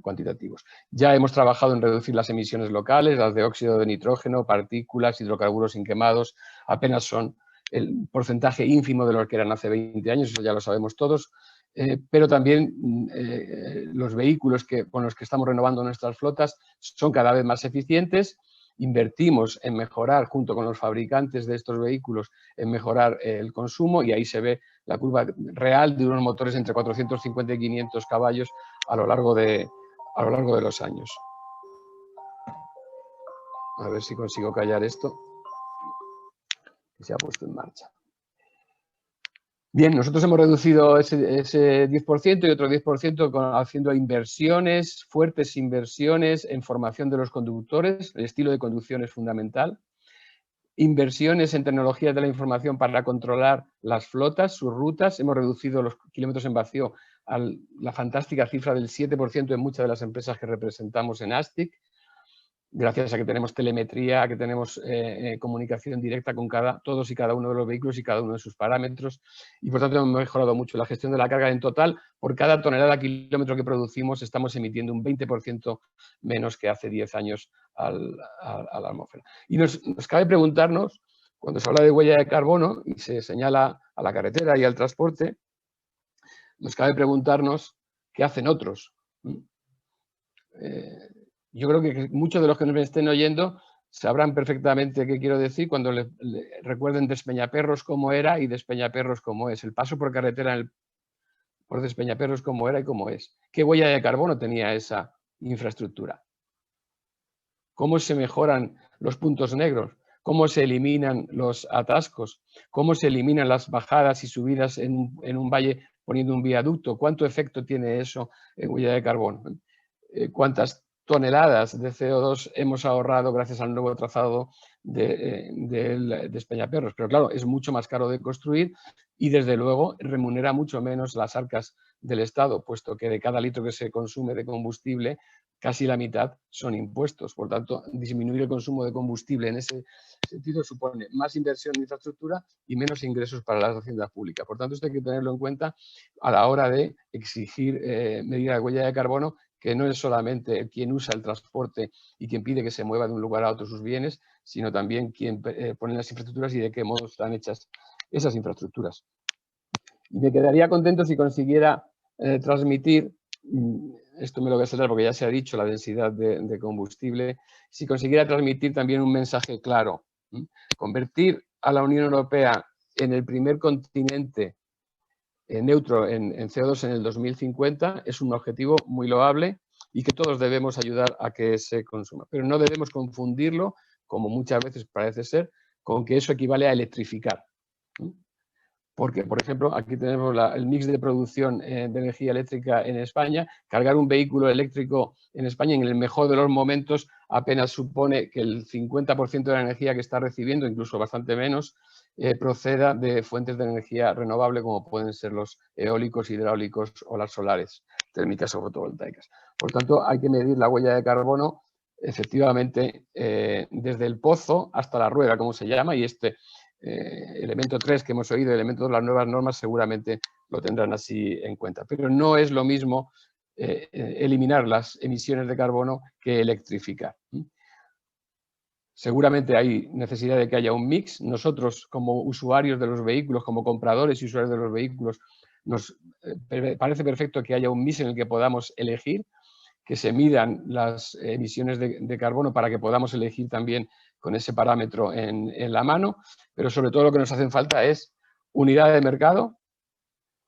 cuantitativos. Ya hemos trabajado en reducir las emisiones locales, las de óxido de nitrógeno, partículas, hidrocarburos inquemados, apenas son el porcentaje ínfimo de lo que eran hace 20 años, eso ya lo sabemos todos, pero también los vehículos con los que estamos renovando nuestras flotas son cada vez más eficientes. Invertimos en mejorar, junto con los fabricantes de estos vehículos, en mejorar el consumo y ahí se ve la curva real de unos motores entre 450 y 500 caballos a lo largo de los años. A ver si consigo callar esto, que se ha puesto en marcha. Bien, nosotros hemos reducido ese 10% y otro 10% haciendo inversiones, fuertes inversiones en formación de los conductores. El estilo de conducción es fundamental. Inversiones en tecnologías de la información para controlar las flotas, sus rutas. Hemos reducido los kilómetros en vacío a la fantástica cifra del 7% en muchas de las empresas que representamos en ASTIC, gracias a que tenemos telemetría, a que tenemos comunicación directa con todos y cada uno de los vehículos y cada uno de sus parámetros. Y por tanto hemos mejorado mucho la gestión de la carga. En total, por cada tonelada kilómetro que producimos, estamos emitiendo un 20% menos que hace 10 años a la atmósfera. Y nos cabe preguntarnos, cuando se habla de huella de carbono y se señala a la carretera y al transporte, nos cabe preguntarnos qué hacen otros. Yo creo que muchos de los que nos estén oyendo sabrán perfectamente qué quiero decir cuando le recuerden Despeñaperros cómo era y Despeñaperros cómo es. El paso por carretera por Despeñaperros cómo era y cómo es. ¿Qué huella de carbono tenía esa infraestructura? ¿Cómo se mejoran los puntos negros? ¿Cómo se eliminan los atascos? ¿Cómo se eliminan las bajadas y subidas en un valle poniendo un viaducto? ¿Cuánto efecto tiene eso en huella de carbono? ¿Cuántas toneladas de CO2 hemos ahorrado gracias al nuevo trazado de Despeñaperros? Pero claro, es mucho más caro de construir y desde luego remunera mucho menos las arcas del Estado, puesto que de cada litro que se consume de combustible, casi la mitad son impuestos. Por tanto, disminuir el consumo de combustible en ese sentido supone más inversión en infraestructura y menos ingresos para las haciendas públicas. Por tanto, esto hay que tenerlo en cuenta a la hora de exigir medida de huella de carbono, que no es solamente quien usa el transporte y quien pide que se mueva de un lugar a otro sus bienes, sino también quien pone las infraestructuras y de qué modo están hechas esas infraestructuras. Y me quedaría contento si consiguiera transmitir, esto me lo voy a saltar porque ya se ha dicho, la densidad de combustible, si consiguiera transmitir también un mensaje claro. Convertir a la Unión Europea en el primer continente neutro en CO2 en el 2050 es un objetivo muy loable y que todos debemos ayudar a que se consuma. Pero no debemos confundirlo, como muchas veces parece ser, con que eso equivale a electrificar. Porque, por ejemplo, aquí tenemos el mix de producción de energía eléctrica en España. Cargar un vehículo eléctrico en España, en el mejor de los momentos, apenas supone que el 50% de la energía que está recibiendo, incluso bastante menos, proceda de fuentes de energía renovable como pueden ser los eólicos, hidráulicos o las solares, térmicas o fotovoltaicas. Por tanto, hay que medir la huella de carbono efectivamente desde el pozo hasta la rueda, como se llama, y elemento 3 que hemos oído, elemento de las nuevas normas, seguramente lo tendrán así en cuenta. Pero no es lo mismo eliminar las emisiones de carbono que electrificar. Seguramente hay necesidad de que haya un mix. Nosotros, como usuarios de los vehículos, como compradores y usuarios de los vehículos, nos parece perfecto que haya un mix en el que podamos elegir, que se midan las emisiones de carbono para que podamos elegir también con ese parámetro en la mano, pero sobre todo lo que nos hace falta es unidad de mercado,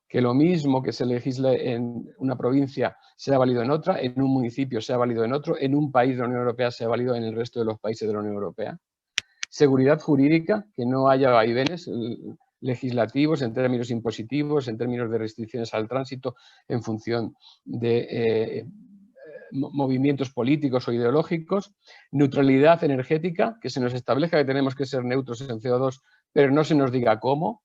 que lo mismo que se legisle en una provincia sea válido en otra, en un municipio sea válido en otro, en un país de la Unión Europea sea válido en el resto de los países de la Unión Europea. Seguridad jurídica, que no haya vaivenes legislativos en términos impositivos, en términos de restricciones al tránsito en función de movimientos políticos o ideológicos. Neutralidad energética, que se nos establezca que tenemos que ser neutros en CO2, pero no se nos diga cómo.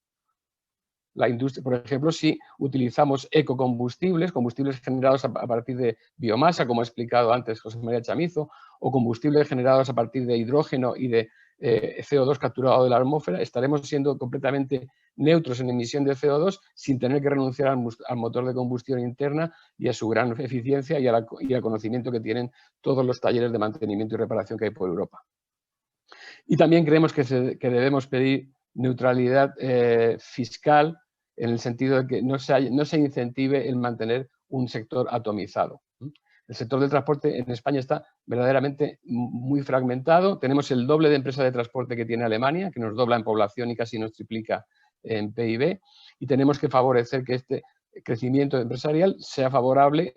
La industria, por ejemplo, si utilizamos ecocombustibles, combustibles generados a partir de biomasa, como ha explicado antes José María Chamizo, o combustibles generados a partir de hidrógeno y de CO2 capturado de la atmósfera, estaremos siendo completamente neutros en emisión de CO2 sin tener que renunciar al motor de combustión interna y a su gran eficiencia y al conocimiento que tienen todos los talleres de mantenimiento y reparación que hay por Europa. Y también creemos que debemos pedir neutralidad fiscal en el sentido de que no se incentive el mantener un sector atomizado. El sector del transporte en España está verdaderamente muy fragmentado. Tenemos el doble de empresas de transporte que tiene Alemania, que nos dobla en población y casi nos triplica en PIB. Y tenemos que favorecer que este crecimiento empresarial sea favorable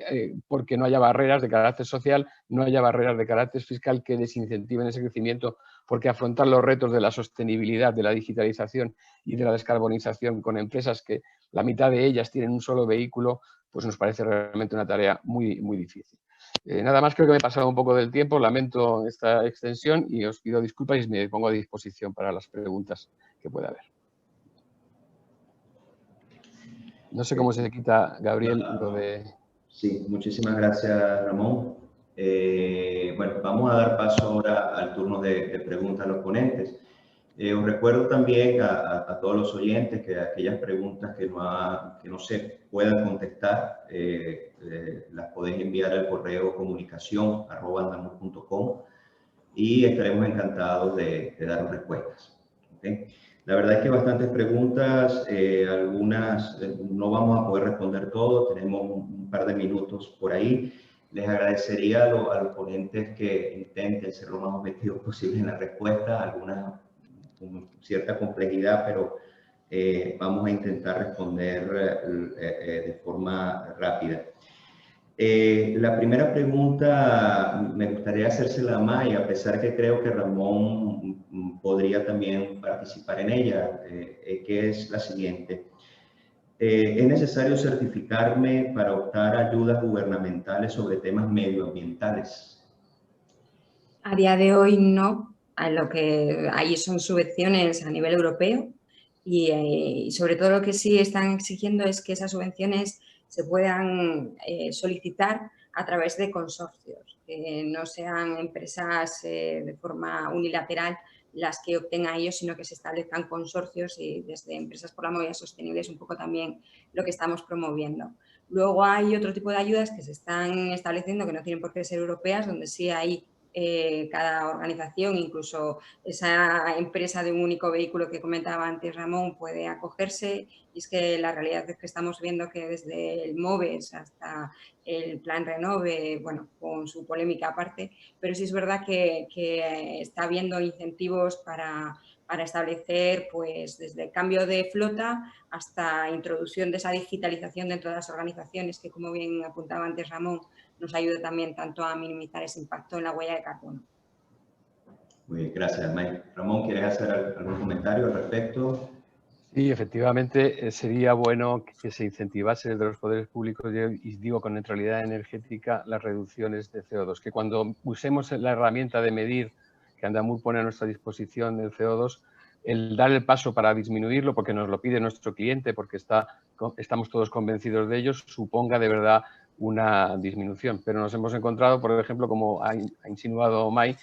porque no haya barreras de carácter social, no haya barreras de carácter fiscal que desincentiven ese crecimiento, porque afrontar los retos de la sostenibilidad, de la digitalización y de la descarbonización con empresas que la mitad de ellas tienen un solo vehículo, pues nos parece realmente una tarea muy, muy difícil. Nada más, creo que me he pasado un poco del tiempo, lamento esta extensión y os pido disculpas y me pongo a disposición para las preguntas que pueda haber. No sé cómo se quita, Gabriel, lo de... Sí, muchísimas gracias, Ramón. Bueno, vamos a dar paso ahora al turno de preguntas a los ponentes. Os recuerdo también a todos los oyentes que aquellas preguntas que no se puedan contestar, las podéis enviar al correo comunicación@andamur.com y estaremos encantados de dar respuestas. ¿Okay? La verdad es que bastantes preguntas, algunas no vamos a poder responder todo, tenemos un par de minutos por ahí. Les agradecería a los ponentes que intenten ser lo más objetivos posible en la respuesta, algunas con cierta complejidad, pero vamos a intentar responder de forma rápida. La primera pregunta me gustaría hacérsela a May, a pesar que creo que Ramón podría también participar en ella, que es la siguiente. ¿Es necesario certificarme para optar a ayudas gubernamentales sobre temas medioambientales? A día de hoy no. Lo que hay son subvenciones a nivel europeo y sobre todo lo que sí están exigiendo es que esas subvenciones se puedan solicitar a través de consorcios, que no sean empresas de forma unilateral las que obtengan ellos, sino que se establezcan consorcios y desde Empresas por la Movilidad Sostenible es un poco también lo que estamos promoviendo. Luego hay otro tipo de ayudas que se están estableciendo que no tienen por qué ser europeas, donde sí hay cada organización, incluso esa empresa de un único vehículo que comentaba antes Ramón, puede acogerse. Y es que la realidad es que estamos viendo que desde el MOVES hasta el Plan Renove, bueno, con su polémica aparte, pero sí es verdad que está habiendo incentivos para establecer, pues, desde el cambio de flota hasta introducción de esa digitalización dentro de las organizaciones, que como bien apuntaba antes Ramón, nos ayuda también tanto a minimizar ese impacto en la huella de carbono. Muy bien, gracias, Mike. Ramón, ¿quieres hacer algún comentario al respecto? Sí, efectivamente, sería bueno que se incentivase desde los poderes públicos, y digo con neutralidad energética, las reducciones de CO2, que cuando usemos la herramienta de medir que Andamur pone a nuestra disposición del CO2, el dar el paso para disminuirlo, porque nos lo pide nuestro cliente, porque estamos todos convencidos de ellos, suponga de verdad una disminución. Pero nos hemos encontrado, por ejemplo, como ha insinuado May,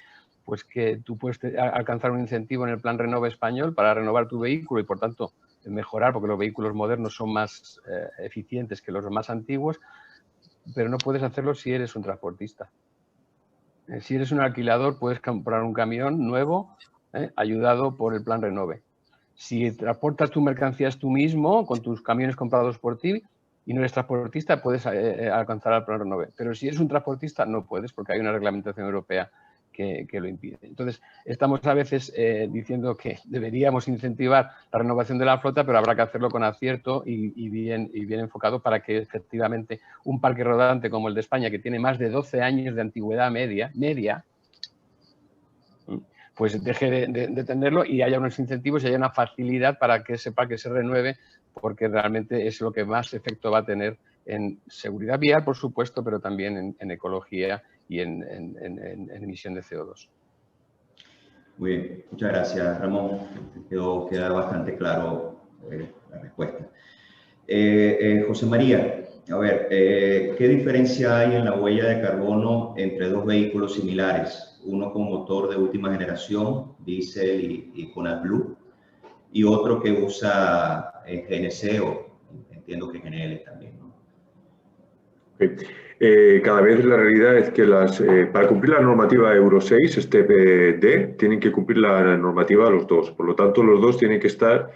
pues que tú puedes alcanzar un incentivo en el Plan Renove español para renovar tu vehículo y, por tanto, mejorar, porque los vehículos modernos son más eficientes que los más antiguos, pero no puedes hacerlo si eres un transportista. Si eres un alquilador, puedes comprar un camión nuevo, ayudado por el plan Renove. Si transportas tus mercancías tú mismo, con tus camiones comprados por ti, y no eres transportista, puedes alcanzar el plan Renove. Pero si eres un transportista, no puedes, porque hay una reglamentación europea que lo impide. Entonces, estamos a veces diciendo que deberíamos incentivar la renovación de la flota, pero habrá que hacerlo con acierto y bien enfocado para que efectivamente un parque rodante como el de España, que tiene más de 12 años de antigüedad media, pues deje de tenerlo y haya unos incentivos y haya una facilidad para que ese parque se renueve, porque realmente es lo que más efecto va a tener en seguridad vial, por supuesto, pero también en ecología y en emisión de CO2. Muy bien, muchas gracias, Ramón. Queda bastante claro la respuesta. José María, a ver, ¿qué diferencia hay en la huella de carbono entre dos vehículos similares? Uno con motor de última generación, diésel y con AdBlue, y otro que usa GNC o entiendo que GNL también, ¿no? Cada vez la realidad es que para cumplir la normativa Euro 6, este D, tienen que cumplir la normativa los dos. Por lo tanto, los dos tienen que estar,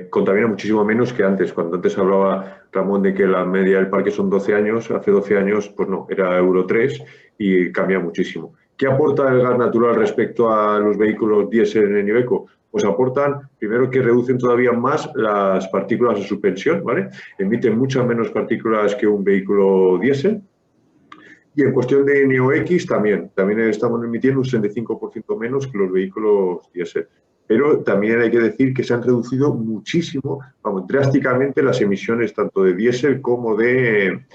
contaminan muchísimo menos que antes. Cuando antes hablaba Ramón de que la media del parque son 12 años, hace 12 años, pues no, era Euro 3 y cambia muchísimo. ¿Qué aporta el gas natural respecto a los vehículos diésel en Iveco? Pues aportan, primero, que reducen todavía más las partículas de suspensión, ¿vale? Emiten muchas menos partículas que un vehículo diésel. Y en cuestión de NOx también estamos emitiendo un 65% menos que los vehículos diésel. Pero también hay que decir que se han reducido muchísimo, vamos, drásticamente las emisiones tanto de diésel como de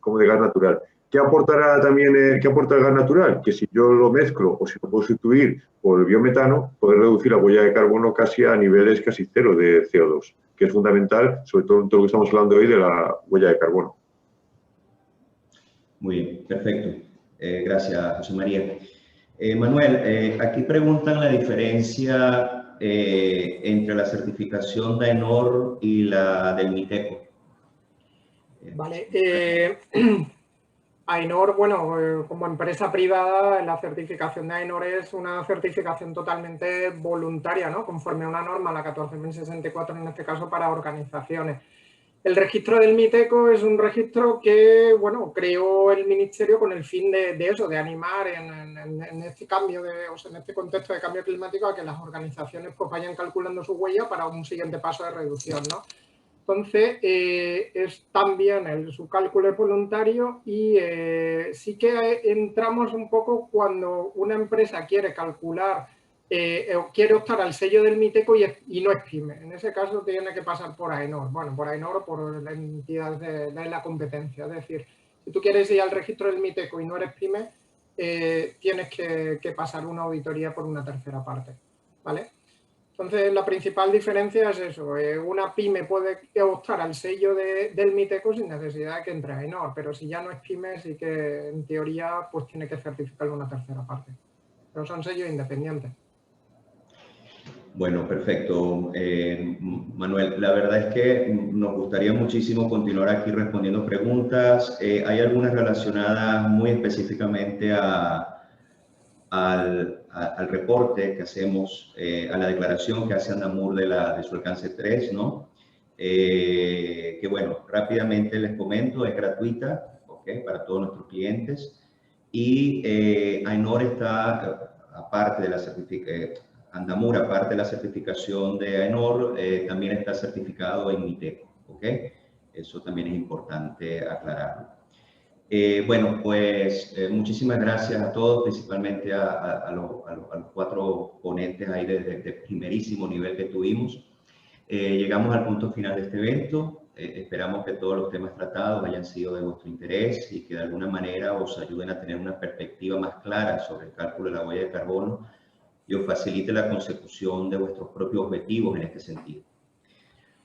gas natural. ¿Qué aportará también, qué aporta el gas natural? Que si yo lo mezclo o si lo puedo sustituir por el biometano, poder reducir la huella de carbono casi a niveles casi cero de CO2, que es fundamental, sobre todo en todo lo que estamos hablando hoy de la huella de carbono. Muy bien, perfecto. Gracias, José María. Manuel, aquí preguntan la diferencia entre la certificación de AENOR y la del MITECO. Vale. AENOR, bueno, como empresa privada, la certificación de AENOR es una certificación totalmente voluntaria, ¿no? Conforme a una norma, la 14.064 en este caso, para organizaciones. El registro del MITECO es un registro que, bueno, creó el Ministerio con el fin de eso, de animar en este cambio, en este contexto de cambio climático, a que las organizaciones pues vayan calculando su huella para un siguiente paso de reducción, ¿no? Entonces, es también su cálculo es voluntario y sí que entramos un poco cuando una empresa quiere calcular o quiere optar al sello del MITECO y no es PYME. En ese caso tiene que pasar por AENOR, bueno, por AENOR o por la entidad de la competencia. Es decir, si tú quieres ir al registro del MITECO y no eres PYME, tienes que pasar una auditoría por una tercera parte, ¿vale? Entonces, la principal diferencia es eso. Una PYME puede optar al sello del MITECO sin necesidad de que entre a AENOR, pero si ya no es PYME, sí que en teoría pues tiene que certificarlo una tercera parte. Pero son sellos independientes. Bueno, perfecto. Manuel, la verdad es que nos gustaría muchísimo continuar aquí respondiendo preguntas. Hay algunas relacionadas muy específicamente al reporte que hacemos, a la declaración que hace Andamur de su alcance 3, ¿no? Que bueno, rápidamente les comento, es gratuita, ¿ok? Para todos nuestros clientes. Y AENOR está, aparte de la certificación, Andamur, aparte de la certificación de AENOR, también está certificado en MITECO, ¿ok? Eso también es importante aclararlo. Bueno, pues muchísimas gracias a todos, principalmente a los 4 ponentes ahí de primerísimo nivel que tuvimos. Llegamos al punto final de este evento. Esperamos que todos los temas tratados hayan sido de vuestro interés y que de alguna manera os ayuden a tener una perspectiva más clara sobre el cálculo de la huella de carbono y os facilite la consecución de vuestros propios objetivos en este sentido.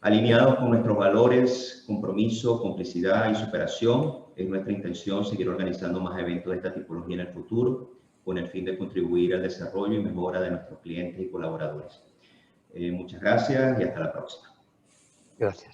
Alineados con nuestros valores, compromiso, complicidad y superación, es nuestra intención seguir organizando más eventos de esta tipología en el futuro, con el fin de contribuir al desarrollo y mejora de nuestros clientes y colaboradores. Muchas gracias y hasta la próxima. Gracias.